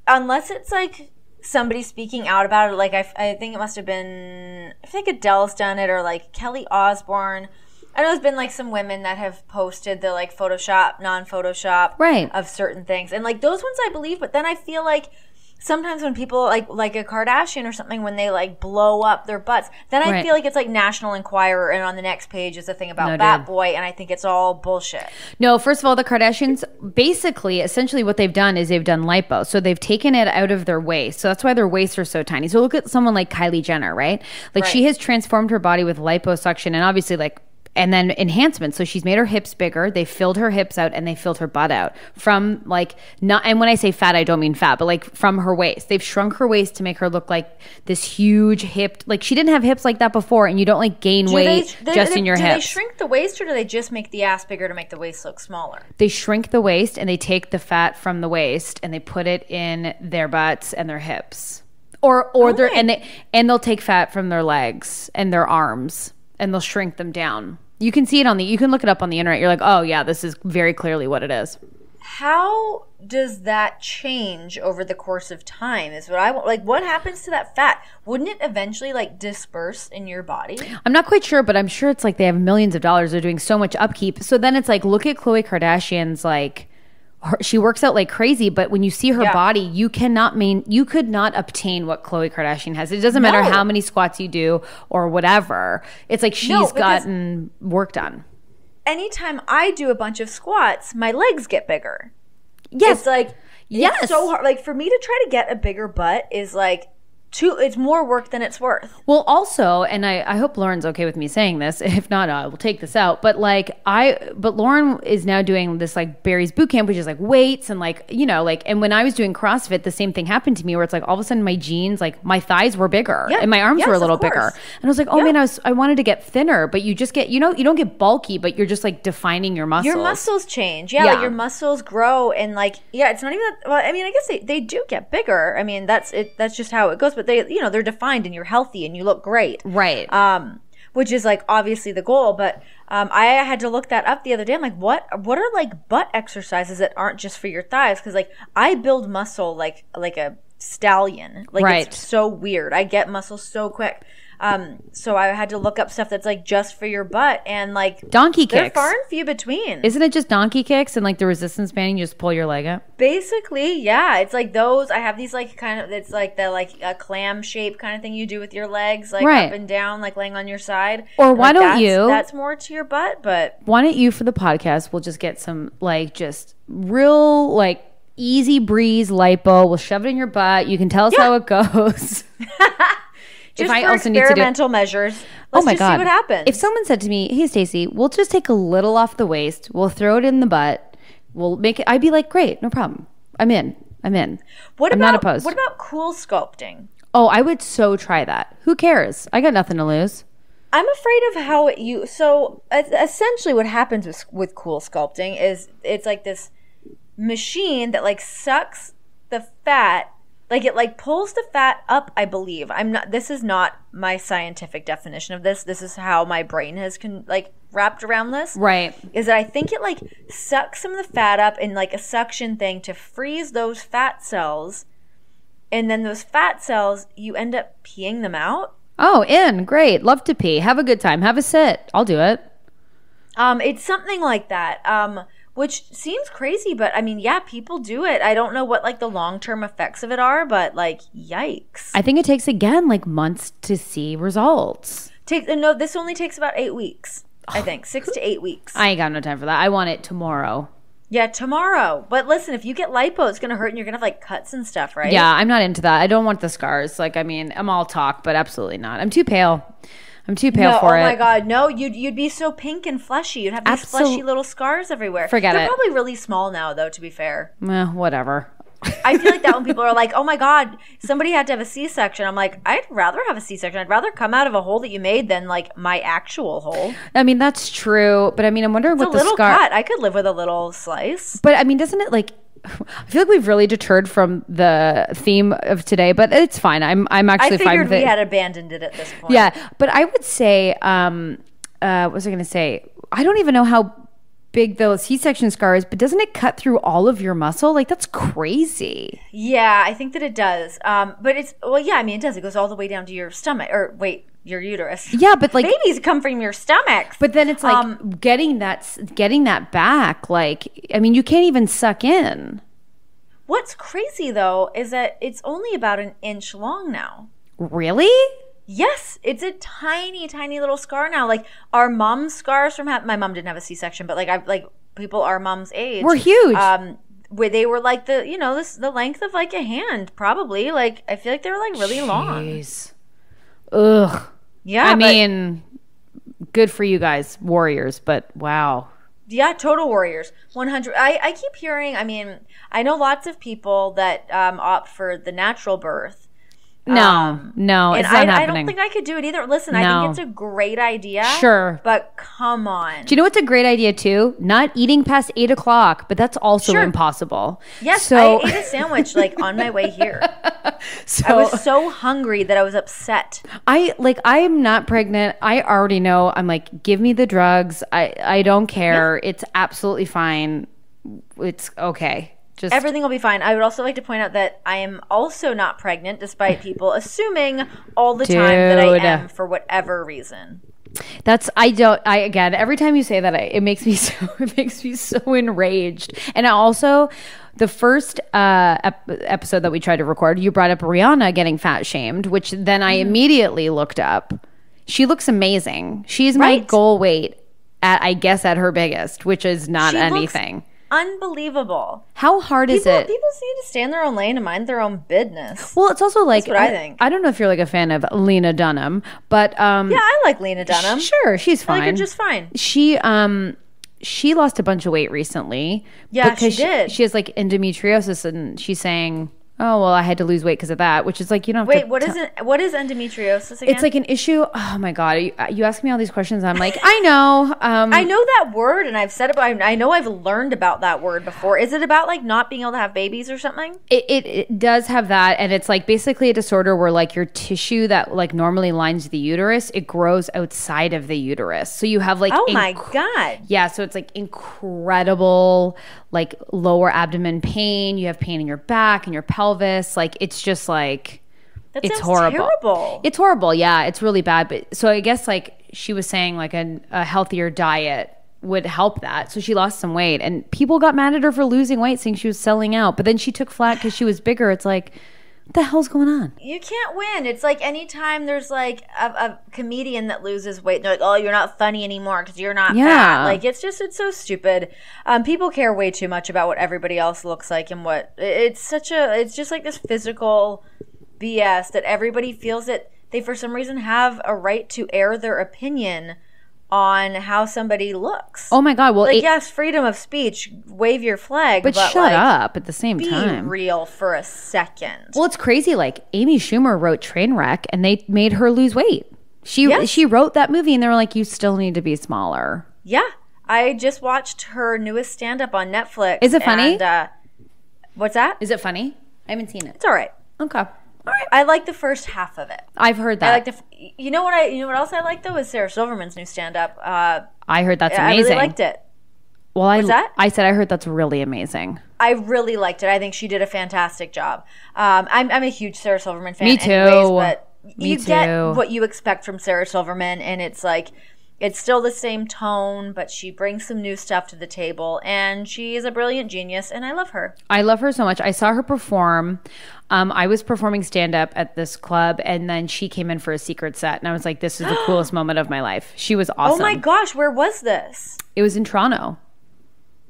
unless it's like somebody speaking out about it, like I think it must have been, I think Adele's done it, or like Kelly Osbourne. I know there's been like some women that have posted the like Photoshop, non-Photoshop of certain things. And like those ones I believe, but then I feel like sometimes when people like a Kardashian or something, when they like blow up their butts, then I feel like it's like National Enquirer, and on the next page is a thing about Bat Boy, and I think it's all bullshit. No, first of all, the Kardashians, basically, essentially what they've done is they've done lipo. So they've taken it out of their waist. So that's why their waists are so tiny. So look at someone like Kylie Jenner, right? Like she has transformed her body with liposuction, and obviously like, and then enhancements. So she's made her hips bigger. They filled her hips out and they filled her butt out from like not. And when I say fat, I don't mean fat, but like from her waist. They've shrunk her waist to make her look like this huge hip. Like she didn't have hips like that before, and you don't like gain weight just in your hips. Do they shrink the waist, or do they just make the ass bigger to make the waist look smaller? They shrink the waist and they take the fat from the waist and they put it in their butts and their hips, or they'll take fat from their legs and their arms and they'll shrink them down. You can see it you can look it up on the internet. You're like, oh yeah, this is very clearly what it is. How does that change over the course of time is what I want. Like, what happens to that fat? Wouldn't it eventually like disperse in your body? I'm not quite sure, but I'm sure it's like they have millions of dollars. They're doing so much upkeep. So then it's like, look at Khloe Kardashian's like, she works out like crazy, but when you see her body, you could not obtain what Khloe Kardashian has. It doesn't matter how many squats you do or whatever. It's like she's gotten work done. Anytime I do a bunch of squats, my legs get bigger. Yes. It's like, it's so hard. Like for me to try to get a bigger butt is like it's more work than it's worth. Well, also, and I hope Lauren's okay with me saying this. If not, I will take this out. But Lauren is now doing this like Barry's boot camp, which is like weights and like, you know, like, and when I was doing CrossFit, the same thing happened to me where it's like all of a sudden my jeans, like my thighs were bigger and my arms were a little bigger. And I was like, oh man, I wanted to get thinner, but you just get, you know, you don't get bulky, but you're just like defining your muscles. Your muscles change. Yeah. Like your muscles grow and like, it's not even that, well, I mean, I guess they do get bigger. I mean, that's it. That's just how it goes. But they, you know, they're defined and you're healthy and you look great. Right. Which is like obviously the goal. But I had to look that up the other day. I'm like, what are like butt exercises that aren't just for your thighs? Because like I build muscle like a stallion. Like it's so weird. I get muscle so quick. So I had to look up stuff that's like just for your butt and like donkey kicks. They're far and few between. Isn't it just donkey kicks and like the resistance band? You just pull your leg up. Basically, yeah. It's like those. I have these like kind of. It's like the like a clam shape kind of thing you do with your legs, like up and down, like laying on your side. Or why don't you? That's more to your butt, but why don't you for the podcast? We'll just get some like just real like easy breeze lipo. We'll shove it in your butt. You can tell us how it goes. Just for experimental measures. Let's just see what happens. If someone said to me, hey, Stacey, we'll just take a little off the waist. We'll throw it in the butt. We'll make it. I'd be like, great, no problem. I'm in. I'm not opposed. What about cool sculpting? Oh, I would so try that. Who cares? I got nothing to lose. I'm afraid of how so essentially what happens with cool sculpting is it's like this machine that like sucks the fat. Like it like pulls the fat up, I believe. This is not my scientific definition of this. This is how my brain has wrapped around this. Right. Is that I think it like sucks some of the fat up in like a suction thing to freeze those fat cells. And then those fat cells, you end up peeing them out. Oh, great. Love to pee. Have a good time. Have a sit. I'll do it. It's something like that. Which seems crazy, but I mean, yeah, people do it. I don't know what like the long-term effects of it are, but like, yikes. I think it takes again like months to see results. This only takes about 8 weeks. I think 6 to 8 weeks. I ain't got no time for that. I want it tomorrow. Yeah, tomorrow. But listen, if you get lipo, it's gonna hurt and you're gonna have like cuts and stuff, right? Yeah, I'm not into that. I don't want the scars. Like, I mean, I'm all talk, but absolutely not. I'm too pale. For it. Oh my God, no! You'd be so pink and fleshy. You'd have these fleshy little scars everywhere. They're probably really small now, though. To be fair, whatever. I feel like that when people are like, "Oh my God, somebody had to have a C-section." I'm like, I'd rather have a C-section. I'd rather come out of a hole that you made than like my actual hole. I mean, that's true, but I mean, I'm wondering what the scar. It's a little cut. I could live with a little slice. But I mean, doesn't it like? I feel like we've really deterred from the theme of today, but it's fine. I'm actually fine with it. I figured we had abandoned it at this point. Yeah, but I would say, what was I going to say? I don't even know how big the C-section scar is, but doesn't it cut through all of your muscle? Like, that's crazy. Yeah, I think that it does. But I mean, it does. It goes all the way down to your stomach. Or wait, your uterus. Yeah, but like babies come from your stomach. But then it's like getting that back. Like, I mean, you can't even suck in. What's crazy though is that it's only about an inch long now. Really? Yes, it's a tiny, tiny little scar now. Like our mom's scars from my mom didn't have a C-section, but people our mom's age were huge. Where they were like the length of like a hand, probably. Like I feel like they were like really long. Ugh. Yeah. I mean, good for you guys, warriors, but wow. Yeah, total warriors. 100. I keep hearing, I mean, I know lots of people that opt for the natural birth. No, it's not happening. I don't think I could do it either. Listen, I think it's a great idea. Sure. But come on. Do you know what's a great idea too? Not eating past 8 o'clock, but that's also impossible. Yes, so I ate a sandwich like on my way here. I was so hungry that I was upset. I'm not pregnant. I already know. I'm like, give me the drugs. I don't care. Yeah. It's absolutely fine. It's okay. Everything will be fine. I would also like to point out that I am also not pregnant, despite people assuming all the time that I am for whatever reason. Again, every time you say that, it makes me so enraged. And also, the first episode that we tried to record, you brought up Rihanna getting fat shamed, which then I immediately looked up. She looks amazing. She's my goal weight at her biggest, which is not anything. unbelievable. How hard is it? People just need to stay in their own lane and mind their own business. Well, it's also like, that's what I think. I don't know if you're like a fan of Lena Dunham, but yeah, I like Lena Dunham. Sure, she's fine. I like her just fine. She lost a bunch of weight recently. Yeah, she did. She has like endometriosis, and she's saying, oh, well, I had to lose weight because of that, which is like, you don't have Wait, to... what is endometriosis again? It's like an issue... Oh, my God. You ask me all these questions, I'm like, I know. I know that word, and I've said it, but I know I've learned about that word before. Is it about, like, not being able to have babies or something? It does have that, and it's, like, basically a disorder where, like, your tissue that, like, normally lines the uterus, it grows outside of the uterus. So you have, like... Oh, my God. Yeah, so it's, like, incredible, like, lower abdomen pain. You have pain in your back and your pelvis. Like, it's just, like... It's horrible. Terrible. It's horrible. Yeah, it's really bad. But so I guess like she was saying like a healthier diet would help that. So she lost some weight, and people got mad at her for losing weight, saying she was selling out. But then she took flat because she was bigger. It's like, what the hell's going on? You can't win. It's like anytime there's like a comedian that loses weight, they're like, oh, you're not funny anymore because you're not fat. Like it's so stupid. People care way too much about what everybody else looks like, and what it's just like this physical BS that everybody feels that they for some reason have a right to air their opinion on how somebody looks. Oh my God. Well, yes, freedom of speech, wave your flag, but shut like, up at the same time. Be real for a second. Well, it's crazy. Like Amy Schumer wrote Trainwreck, and they made her lose weight. She wrote that movie, and they were like, you still need to be smaller. Yeah. I just watched her newest stand-up on Netflix. Is it funny? What's that? Is it funny? I haven't seen it. It's all right. Okay. All right. I like the first half of it. I've heard that. You know what else I like though is Sarah Silverman's new stand-up. I heard that's amazing. I really liked it. Well, What's that? I said I heard that's really amazing. I really liked it. I think she did a fantastic job. I'm a huge Sarah Silverman fan. Me too. Anyways, but you get what you expect from Sarah Silverman, and it's like it's still the same tone, but she brings some new stuff to the table, and she is a brilliant genius, and I love her. I love her so much. I saw her perform. I was performing stand-up at this club, and then she came in for a secret set, and I was like, this is the coolest moment of my life. She was awesome. Oh my gosh, where was this? It was in Toronto.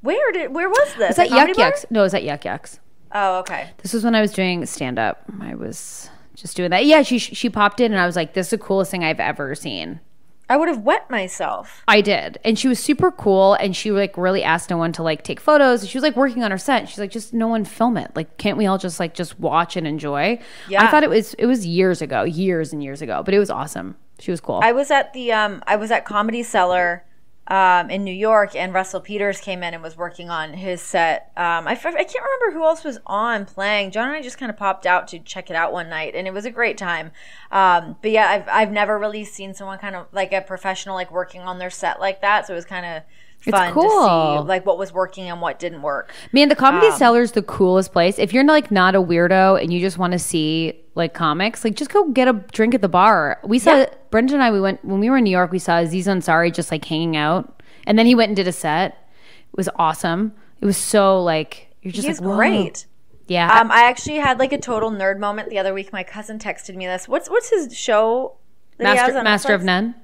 Where was this? Is that Yuck Yucks? No, it was at Yuck Yucks. Oh, okay. This was when I was doing stand-up. I was just doing that. Yeah, she popped in, and I was like, this is the coolest thing I've ever seen. I would have wet myself. I did. And she was super cool, and she like really asked no one to like take photos. She was like working on her set. She's like, just no one film it. Like, can't we all just watch and enjoy? Yeah. I thought it was years and years ago, but it was awesome. She was cool. I was at Comedy Cellar in New York, and Russell Peters came in and was working on his set. I can't remember who else was on playing. John and I just kind of popped out to check it out one night, and it was a great time. But yeah, I've never really seen someone kind of like a professional like working on their set like that. So it was kind of fun to see like what was working and what didn't work. Man, the Comedy Cellar is the coolest place. If you're like not a weirdo and you just want to see like comics, like just go get a drink at the bar. We saw Brendan and I. We went when we were in New York. We saw Aziz Ansari just like hanging out, and then he went and did a set. It was awesome. It was so like you're just He's like great. Yeah. I actually had like a total nerd moment the other week. My cousin texted me this. What's his show? Master of None.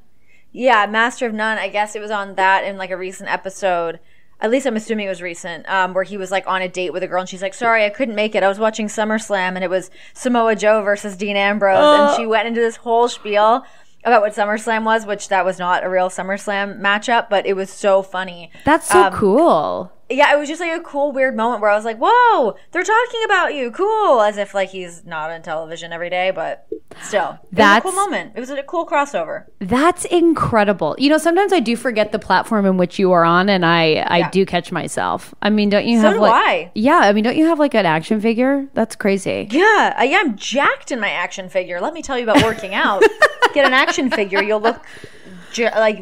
Yeah, Master of None. I guess it was on that in like a recent episode. At least I'm assuming it was recent, where he was like on a date with a girl, and she's like, sorry, I couldn't make it. I was watching SummerSlam, and it was Samoa Joe versus Dean Ambrose. And she went into this whole spiel about what SummerSlam was, which that was not a real SummerSlam matchup, but it was so funny. That's so cool. Yeah, it was just like a cool, weird moment where I was like, whoa, they're talking about you. Cool. As if like he's not on television every day, but still. It was a cool moment. It was a cool crossover. That's incredible. You know, sometimes I do forget the platform in which you are on, and I do catch myself. I mean, don't you have I. Yeah, I mean, don't you have like an action figure? That's crazy. Yeah, I'm jacked in my action figure. Let me tell you about working out. Get an action figure. You'll look like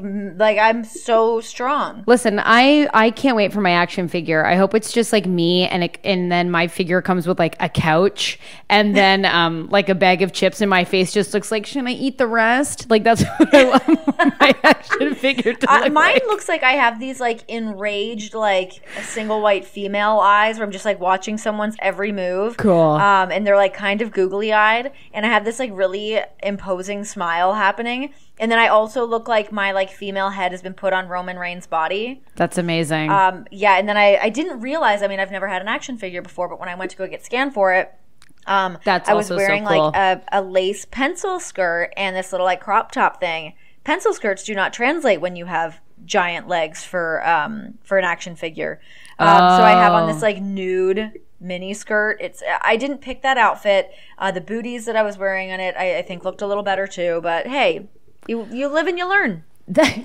I'm so strong. Listen, I can't wait for my action figure. I hope it's just like me, and then my figure comes with like a couch, and then like a bag of chips, and my face just looks like, should I eat the rest? Like that's what I want my action figure to look mine like. Looks like I have these like enraged like single white female eyes where I'm just like watching someone's every move. Cool. And they're like kind of googly eyed, and I have this like really imposing smile happening. And then I also look like my like female head has been put on Roman Reigns' body. That's amazing. Yeah, and then I didn't realize, I mean, I've never had an action figure before, but when I went to go get scanned for it, That's I was also wearing so cool. like a lace pencil skirt and this little like crop top thing. Pencil skirts do not translate when you have giant legs for an action figure. So I have on this like nude mini skirt. I didn't pick that outfit. The booties that I was wearing on it, I think looked a little better too. But hey, you live and you learn.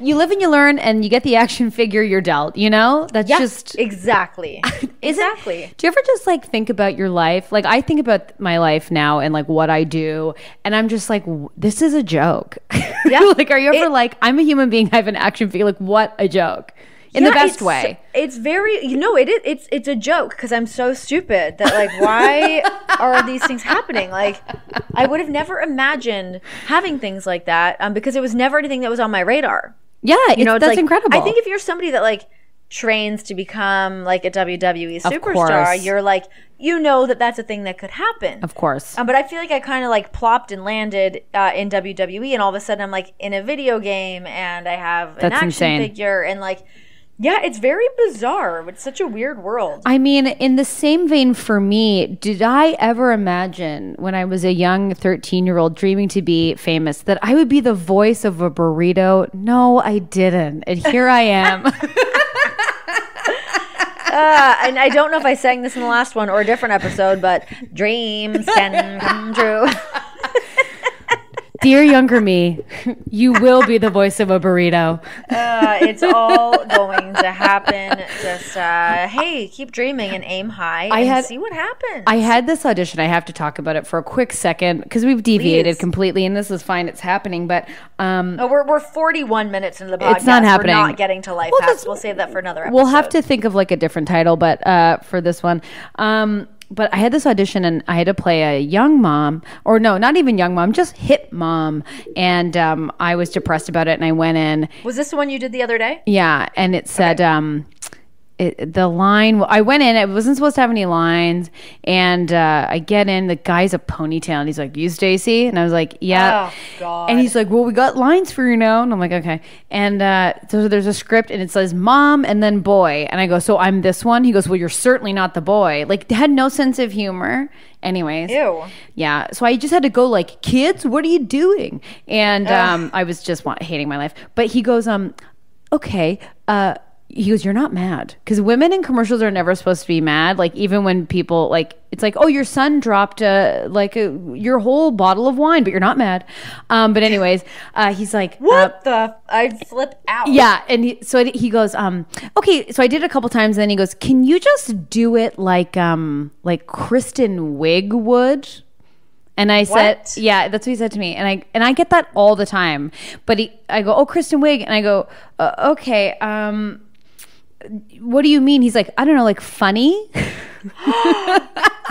You live and you learn, and you get the action figure you're dealt. You know, that's just exactly. Exactly. Do you ever just like think about your life? Like I think about my life now and like what I do, and I'm just like, this is a joke. Yeah. Like, are you ever like, I'm a human being, I have an action figure? Like, what a joke. In the best way. It's very, it's a joke because I'm so stupid that like, why are these things happening? Like, I would have never imagined having things like that because it was never anything that was on my radar. Yeah, that's like, incredible. I think if you're somebody that like trains to become like a WWE superstar, you're like, that that's a thing that could happen. Of course. But I feel like I kind of like plopped and landed in WWE, and all of a sudden I'm like in a video game and I have an action figure and like. Yeah, it's very bizarre. It's such a weird world. I mean, in the same vein for me, did I ever imagine when I was a young 13-year-old dreaming to be famous that I would be the voice of a burrito? No, I didn't. And here I am. And I don't know if I sang this in the last one or a different episode, but dreams can come true. Dear younger me, you will be the voice of a burrito. It's all going to happen. Just, hey, keep dreaming and aim high and see what happens. I had this audition. I have to talk about it for a quick second because we've deviated completely, and this is fine. It's happening, but we're 41 minutes into the podcast. It's not happening. We're not getting to life hacks. We'll save that for another episode. We'll have to think of like a different title, but for this one. But I had this audition and I had to play a young mom, or no, not even young mom, just hip mom. And I was depressed about it and I went in. Was this the one you did the other day? Yeah. And it said, the line, I went in, it wasn't supposed to have any lines. And I get in, the guy's a ponytail and he's like, you Stacey? And I was like, yeah. Oh, God. And he's like, well, we got lines for you now. And I'm like, okay. And so there's a script and it says mom and then boy. And I go, so I'm this one? He goes, well, you're certainly not the boy. Like, had no sense of humor. Anyways. Ew. Yeah. So I just had to go like, kids, what are you doing? And I was just hating my life. But he goes, okay, he goes, you're not mad. Because women in commercials are never supposed to be mad. Like, even when people, like, it's like, oh, your son dropped, your whole bottle of wine, but you're not mad. But anyways, he's like... I'd flip out. Yeah, and so he goes, okay, so I did it a couple times, and then he goes, can you just do it like Kristen Wiig would? And I said, yeah, that's what he said to me. And I get that all the time. But I go, oh, Kristen Wiig. And I go, okay, what do you mean? He's like, I don't know, like funny?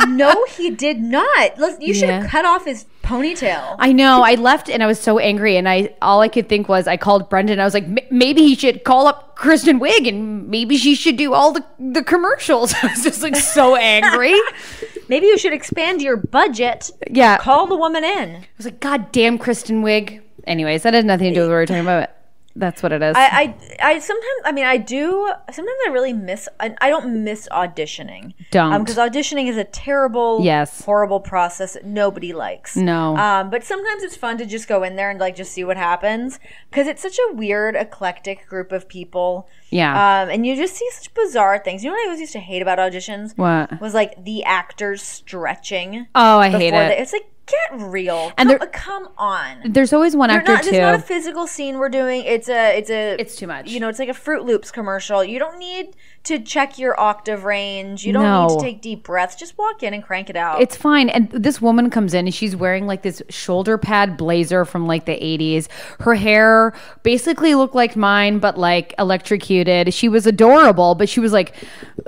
No, he did not. Look, you should have cut off his ponytail. I know. I left and I was so angry. And all I could think was, I called Brendan. I was like, maybe he should call up Kristen Wiig and maybe she should do all the commercials. I was just like so angry. Maybe you should expand your budget. Yeah. Call the woman in. I was like, God damn Kristen Wiig. Anyways, that had nothing to do with what we were talking about. That's what it is. I sometimes I really miss, I don't miss auditioning. Don't. Because auditioning is a terrible, horrible process that nobody likes. No. But sometimes it's fun to just go in there and like just see what happens. Because it's such a weird, eclectic group of people. Yeah. And you just see such bizarre things. You know what I always used to hate about auditions? What? Was like the actors stretching. Oh, I hate it. It's like, get real. And come on. There's always one actor too. It's not a physical scene we're doing. It's too much. You know, it's like a Fruit Loops commercial. You don't need to check your octave range. You don't need to take deep breaths. Just walk in and crank it out. It's fine. And this woman comes in and she's wearing like this shoulder pad blazer from like the 80s. Her hair basically looked like mine, but like electrocuted. She was adorable, but she was like,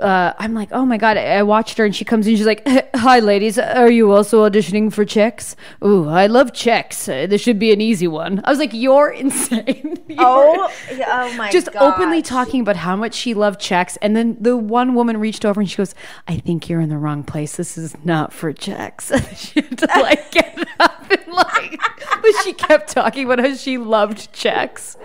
I'm like, oh my God. I watched her and she comes in. She's like, hi ladies. Are you also auditioning for chicks? Ooh, I love chicks. This should be an easy one. I was like, you're insane. Oh my God. Just openly talking about how much she loved checks. And then the one woman reached over and she goes, I think you're in the wrong place. This is not for checks. She had to like get up and like, but kept talking about how she loved checks.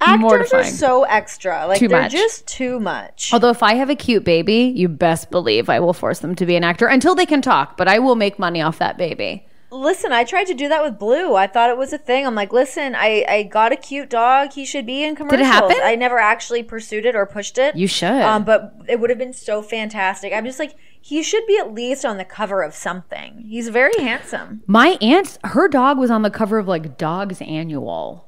Actors Mortifying. are so extra. Like, they're just too much. Although if I have a cute baby, you best believe I will force them to be an actor until they can talk, but I will make money off that baby. Listen, I tried to do that with Blue. I thought it was a thing. I'm like, listen, I got a cute dog. He should be in commercials. Did it happen? I never actually pursued it or pushed it. You should. But it would have been so fantastic. I'm just like, he should be at least on the cover of something. He's very handsome. My aunt, her dog was on the cover of like Dog's Annual.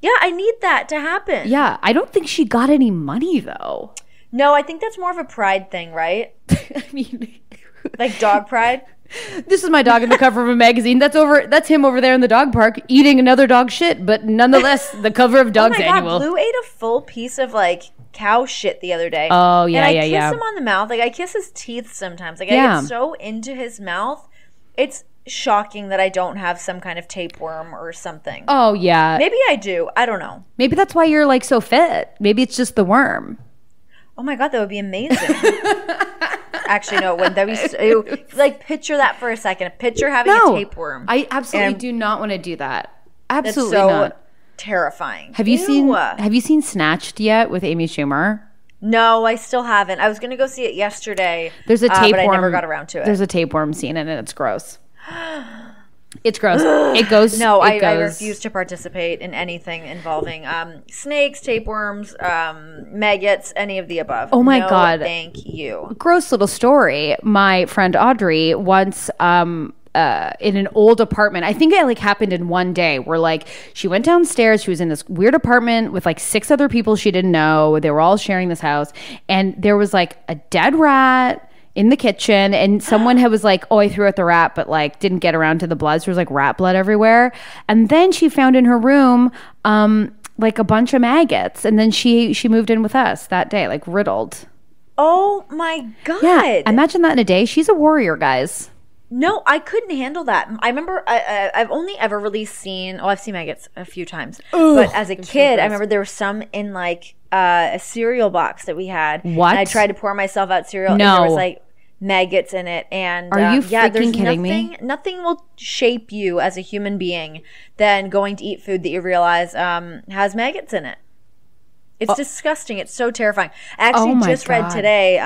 Yeah, I need that to happen. Yeah, I don't think she got any money though. No, I think that's more of a pride thing, right? I mean, like dog pride. This is my dog in the cover of a magazine. That's him over there in the dog park eating another dog shit, but nonetheless, the cover of Dog's Annual. Blue ate a full piece of like cow shit the other day. Oh yeah, and I kiss him on the mouth. Like I kiss his teeth sometimes. Like I get so into his mouth. It's shocking that I don't have some kind of tapeworm or something. Oh yeah. Maybe I do. I don't know. Maybe that's why you're like so fit. Maybe it's just the worm. Oh my God, that would be amazing. Actually, no, it wouldn't. That'd be like, picture that for a second. Picture having a tapeworm. I absolutely do not want to do that. Absolutely that's so not. Terrifying. Have you seen Snatched yet with Amy Schumer? No, I still haven't. I was going to go see it yesterday. There's a tapeworm. But I never got around to it. There's a tapeworm scene in it. It's gross. It's gross. It goes. No, I refuse to participate in anything involving snakes, tapeworms, maggots, any of the above. Oh my God. Thank you. Gross little story. My friend Audrey once in an old apartment. I think it like happened in one day where like she went downstairs. She was in this weird apartment with like 6 other people she didn't know. They were all sharing this house. And there was like a dead rat in the kitchen, and someone was like, oh, I threw out the rat, but like didn't get around to the blood. So there was like rat blood everywhere. And then she found in her room like a bunch of maggots. And then she moved in with us that day, like riddled. Oh my God. Yeah, imagine that in a day. She's a warrior, guys. No, I couldn't handle that. I remember I've only ever really seen, I've seen maggots a few times. Ugh, but as a kid, I remember there were some in like a cereal box that we had. What? And I tried to pour myself out cereal. No. And there was like maggots in it. And are you freaking kidding me? Nothing will shape you as a human being than going to eat food that you realize has maggots in it. It's disgusting. It's so terrifying. I actually just read today,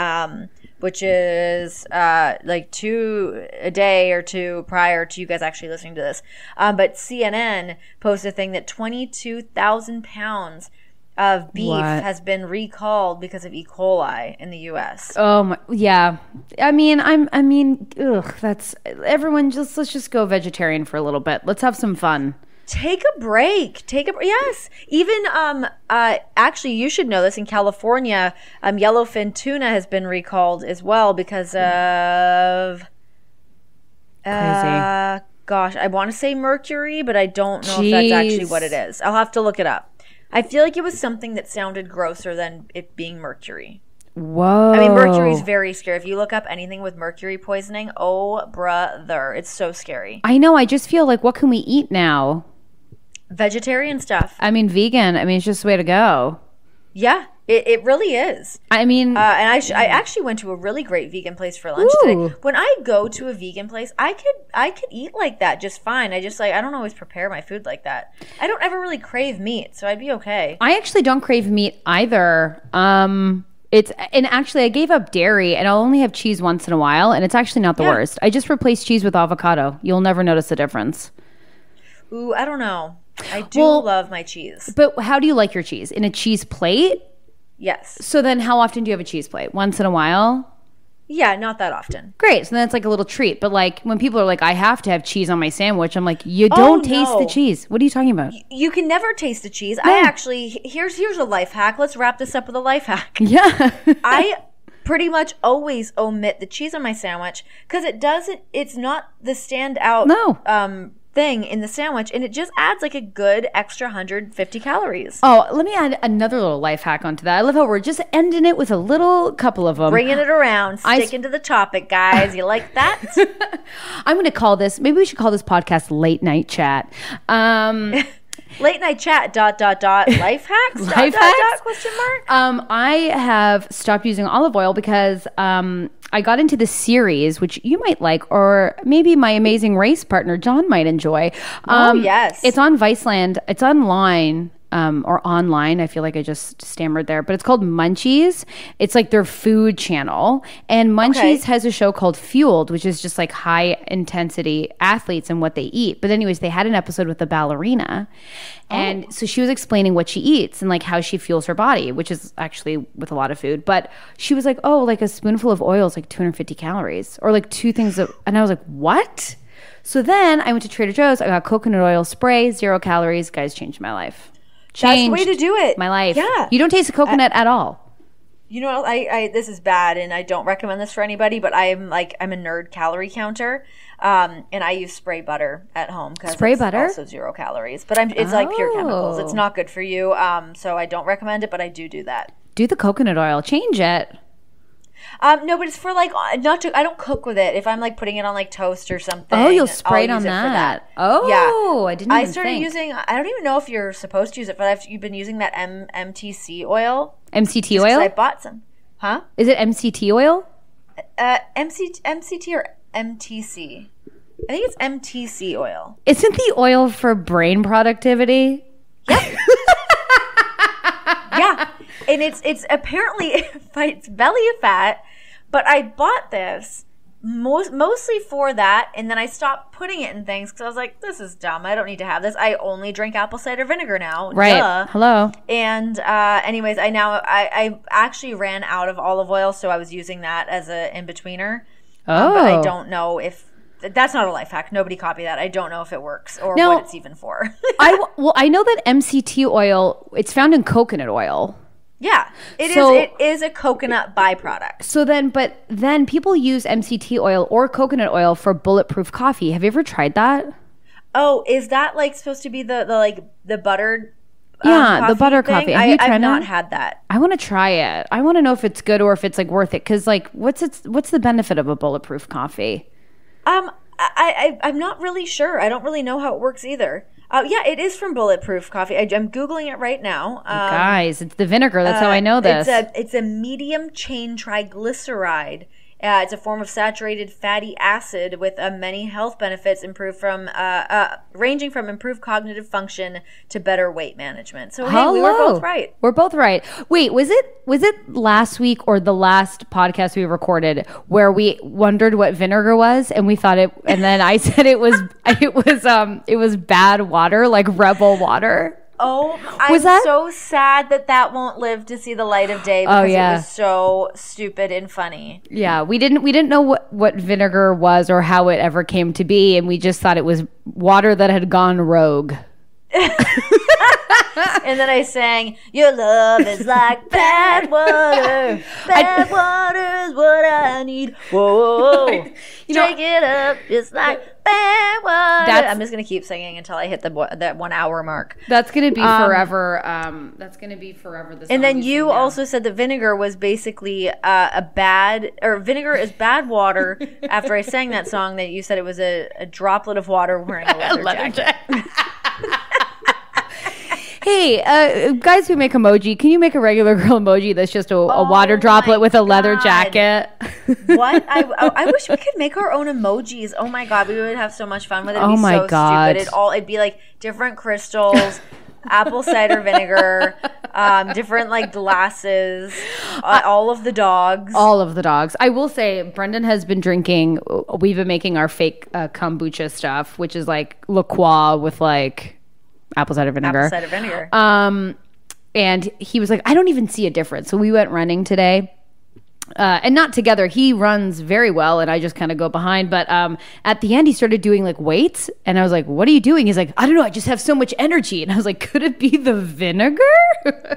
which is like a day or two prior to you guys actually listening to this. But CNN posted a thing that 22,000 pounds of beef has been recalled because of E. coli in the U.S. Oh my, yeah. I mean, ugh, that's everyone. Let's just go vegetarian for a little bit. Let's have some fun. Take a break. Yes. Even actually, you should know this. In California, yellowfin tuna has been recalled as well because of crazy. Gosh, I want to say mercury, but I don't know if that's actually what it is. I'll have to look it up. I feel like it was something that sounded grosser than it being mercury. Whoa. I mean, mercury is very scary. If you look up anything with mercury poisoning, oh, brother, it's so scary. I know. I just feel like, what can we eat now? Vegetarian stuff. I mean, vegan. I mean, it's just the way to go. Yeah, it really is. I mean, and I actually went to a really great vegan place for lunch today. When I go to a vegan place, I could eat like that just fine. I don't always prepare my food like that. I don't ever really crave meat, so I'd be okay. I actually don't crave meat either. And actually I gave up dairy and I'll only have cheese once in a while, and it's actually not the worst. I just replaced cheese with avocado. You'll never notice the difference. Ooh, I don't know. I do love my cheese. But how do you like your cheese? In a cheese plate? Yes. So then how often do you have a cheese plate? Once in a while? Yeah, not that often. Great. So then it's like a little treat. But like when people are like, I have to have cheese on my sandwich, I'm like, you don't taste the cheese. What are you talking about? You can never taste the cheese. No. I actually, here's a life hack. Let's wrap this up with a life hack. Yeah. I pretty much always omit the cheese on my sandwich because it's not the standout thing in the sandwich, and it just adds like a good extra 150 calories. Oh, let me add another little life hack onto that. I love how we're just ending it with a little couple of them. Bringing it around, sticking to the topic, guys. You like that? I'm going to call this, maybe we should call this podcast Late Night Chat. Late night chat, .. Life hacks, Life hacks? Question mark? I have stopped using olive oil because I got into the series, which you might like, or maybe my amazing race partner, John, might enjoy. Yes. It's on Viceland. It's online. Or online. I feel like I just stammered there, but it's called Munchies. It's like their food channel. And Munchies has a show called Fueled, which is just like high intensity athletes and what they eat. But anyways, they had an episode with a ballerina. And so she was explaining what she eats and like how she fuels her body, which is actually with a lot of food. But she was like, oh, like a spoonful of oil is like 250 calories or like two things. And I was like, what? So then I went to Trader Joe's. I got coconut oil spray, 0 calories. Guys, changed my life. That's the way to do it. My life. Yeah. You don't taste the coconut at all. You know, I this is bad, and I don't recommend this for anybody. But I'm a nerd calorie counter, and I use spray butter at home because it's also 0 calories. But it's like pure chemicals. It's not good for you. So I don't recommend it, but I do that. Do the coconut oil. Change it. No, but it's for like I don't cook with it. If I'm like putting it on like toast or something. Oh, you'll spray it on that. Oh, yeah. I didn't. I started using. I don't even know if you're supposed to use it, but you've been using that MTC oil. MCT oil. I bought some. Huh? Is it MCT oil? MCT or MTC? I think it's MTC oil. Isn't the oil for brain productivity? Yep. Yeah. And it's apparently it fights belly fat, but I bought this mostly for that, and then I stopped putting it in things because I was like, this is dumb. I don't need to have this. I only drink apple cider vinegar now. Right. Duh. Hello. And anyways, I actually ran out of olive oil, so I was using that as a in-betweener. Oh. But I don't know if that's not a life hack. Nobody copy that. I don't know if it works or what it's even for. I know that MCT oil, it's found in coconut oil. Yeah, it is a coconut byproduct. So then people use MCT oil or coconut oil for bulletproof coffee. Have you ever tried that? Oh, is that like supposed to be the buttered? The butter thing? coffee. Have you tried I've not had that. I want to try it. I want to know if it's good or if it's like worth it. Because like, what's the benefit of a bulletproof coffee? I'm not really sure. I don't really know how it works either. Yeah, it is from Bulletproof Coffee. I'm Googling it right now. Guys, it's the vinegar. That's how I know this. It's a medium chain triglyceride. It's a form of saturated fatty acid with many health benefits ranging from improved cognitive function to better weight management. So hey, we were both right. We're both right. Wait, was it last week or the last podcast we recorded where we wondered what vinegar was and we thought it, and then I said it was bad water, like Rebel water. Oh, I'm so sad that won't live to see the light of day because it was so stupid and funny. Yeah, we didn't know what vinegar was or how it ever came to be, and we just thought it was water that had gone rogue. And then I sang, your love is like bad water. Bad water is what I need. Whoa. Drink it up just like bad water. I'm just going to keep singing until I hit that 1 hour mark. That's going to be forever. That's going to be forever. And then you also said that vinegar was basically vinegar is bad water. After I sang that song, that you said it was a droplet of water wearing a leather jacket. Hey, guys who make emoji, can you make a regular girl emoji that's just a water droplet with a leather jacket? What? I wish we could make our own emojis. Oh my God, we would have so much fun with it. It'd be so stupid. It'd be like different crystals, apple cider vinegar, different like glasses, all of the dogs. All of the dogs. I will say, Brendan has been drinking. We've been making our fake kombucha stuff, which is like La Croix with like apple cider vinegar. And he was like, I don't even see a difference. So we went running today. And not together. He runs very well, and I just kind of go behind. But at the end, he started doing like weights, and I was like, "What are you doing?" He's like, "I don't know. I just have so much energy." And I was like, "Could it be the vinegar?"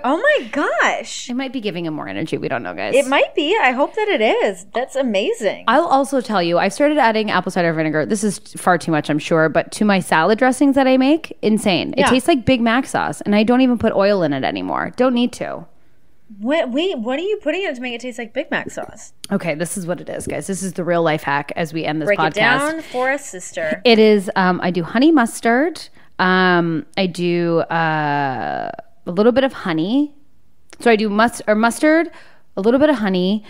Oh my gosh! It might be giving him more energy. We don't know, guys. It might be. I hope that it is. That's amazing. I'll also tell you, I started adding apple cider vinegar. This is far too much, I'm sure, but to my salad dressings that I make, insane. It tastes like Big Mac sauce, and I don't even put oil in it anymore. Don't need to. What are you putting in it to make it taste like Big Mac sauce? Okay, this is what it is, guys. This is the real life hack as we end this podcast. Break it down for us, sister. It is, I do honey mustard, I do a little bit of honey. So I do mustard, a little bit of honey,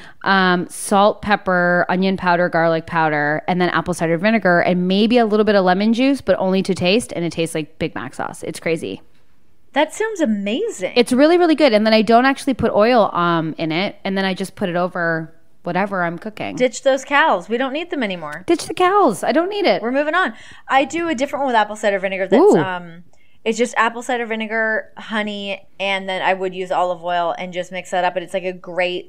salt, pepper, onion powder, garlic powder, and then apple cider vinegar, and maybe a little bit of lemon juice, but only to taste. And it tastes like Big Mac sauce. It's crazy. That sounds amazing. It's really, really good. And then I don't actually put oil in it. And then I just put it over whatever I'm cooking. Ditch those cows. We don't need them anymore. Ditch the cows. I don't need it. We're moving on. I do a different one with apple cider vinegar. That's it's just apple cider vinegar, honey, and then I would use olive oil and just mix that up. But it's like a great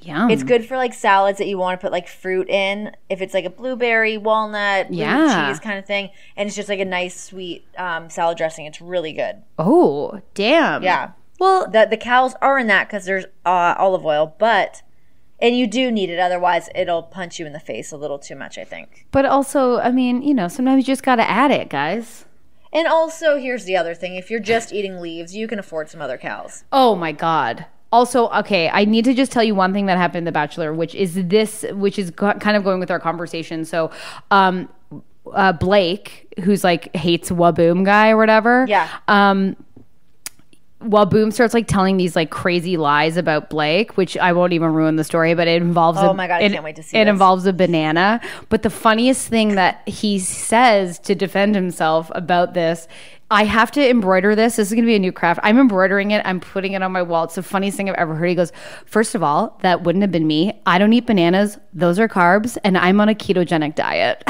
Yum. It's good for like salads that you want to put like fruit in. If it's like a blueberry, walnut, blue cheese kind of thing, and it's just like a nice sweet salad dressing. It's really good. Oh, damn. Yeah. Well, the cows are in that because there's olive oil, and you do need it. Otherwise, it'll punch you in the face a little too much, I think. But also, I mean, sometimes you just got to add it, guys. And also, here's the other thing. If you're just eating leaves, you can afford some other cows. Oh, my God. Also, okay, I need to just tell you one thing that happened in The Bachelor, which is kind of going with our conversation. So, Blake, who's like hates Waboom guy or whatever. Yeah. Waboom starts like telling these like crazy lies about Blake, which I won't even ruin the story, but it involves my God, I can't wait to see it this. Involves a banana. But the funniest thing that he says to defend himself about this, I have to embroider this. This is going to be a new craft. I'm embroidering it. I'm putting it on my wall. It's the funniest thing I've ever heard. He goes, first of all, that wouldn't have been me. I don't eat bananas. Those are carbs. And I'm on a ketogenic diet.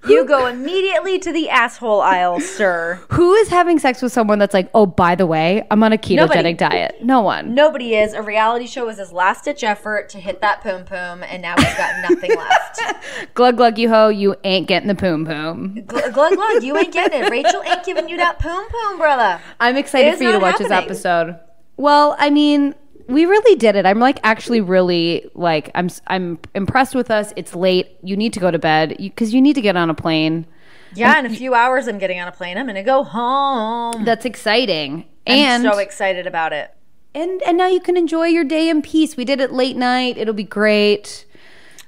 You go immediately to the asshole aisle, sir. Who is having sex with someone that's like, oh, by the way, I'm on a ketogenic diet? No one. Nobody is. A reality show was his last-ditch effort to hit that poom-poom, and now he's got nothing left. Glug, glug, you ho, you ain't getting the poom-poom. Glug, glug, you ain't getting it. Rachel ain't giving you that poom-poom, brother. I'm excited for you to watch this episode. Well, I mean, we really did it. I'm like actually really like I'm impressed with us. It's late. You need to go to bed because you need to get on a plane. Yeah, in a few hours I'm getting on a plane. I'm going to go home. That's exciting. I'm so excited about it. And now you can enjoy your day in peace. We did it late night. It'll be great.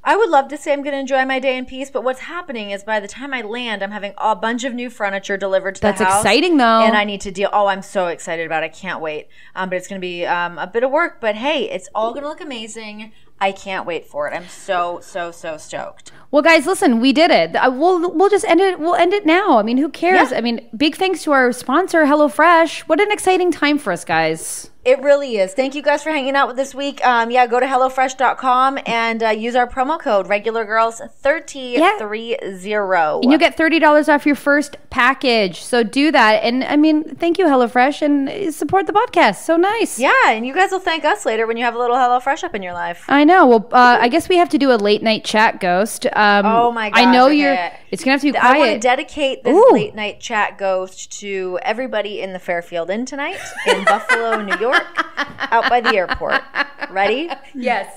I would love to say I'm going to enjoy my day in peace, but what's happening is by the time I land, I'm having a bunch of new furniture delivered to the house. That's exciting, though. And I need to deal. Oh, I'm so excited about it. I can't wait. But it's going to be a bit of work. But hey, it's all going to look amazing. I can't wait for it. I'm so stoked. Well, guys, listen, we did it. We'll just end it. We'll end it now. I mean, who cares? Yeah. I mean, big thanks to our sponsor, HelloFresh. What an exciting time for us, guys. It really is. Thank you guys for hanging out with this week. Go to HelloFresh.com and use our promo code RegularGirls3030. Yeah. And you'll get $30 off your first package. So do that. And I mean, thank you, HelloFresh, and support the podcast. So nice. Yeah, and you guys will thank us later when you have a little HelloFresh up in your life. I know. Well, I guess we have to do a late night chat, Ghost. Oh my gosh. I know it's going to have to be quiet. I want to dedicate this late night chat ghost to everybody in the Fairfield Inn tonight in Buffalo, New York. Out by the airport. Ready? Yes.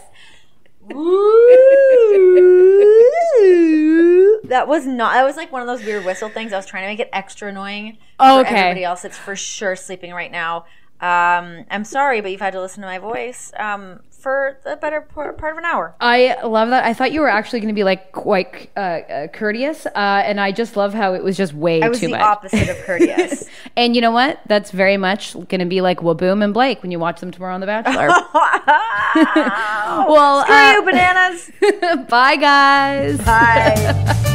That was like one of those weird whistle things. I was trying to make it extra annoying for everybody else that's for sure sleeping right now. I'm sorry, but you've had to listen to my voice for the better part of an hour. I love that. I thought you were actually going to be like quite courteous, and I just love how it was just way too much. I was the opposite of courteous. And you know what? That's very much going to be like Waboom and Blake when you watch them tomorrow on The Bachelor. Well, screw you, bananas. Bye, guys. Bye.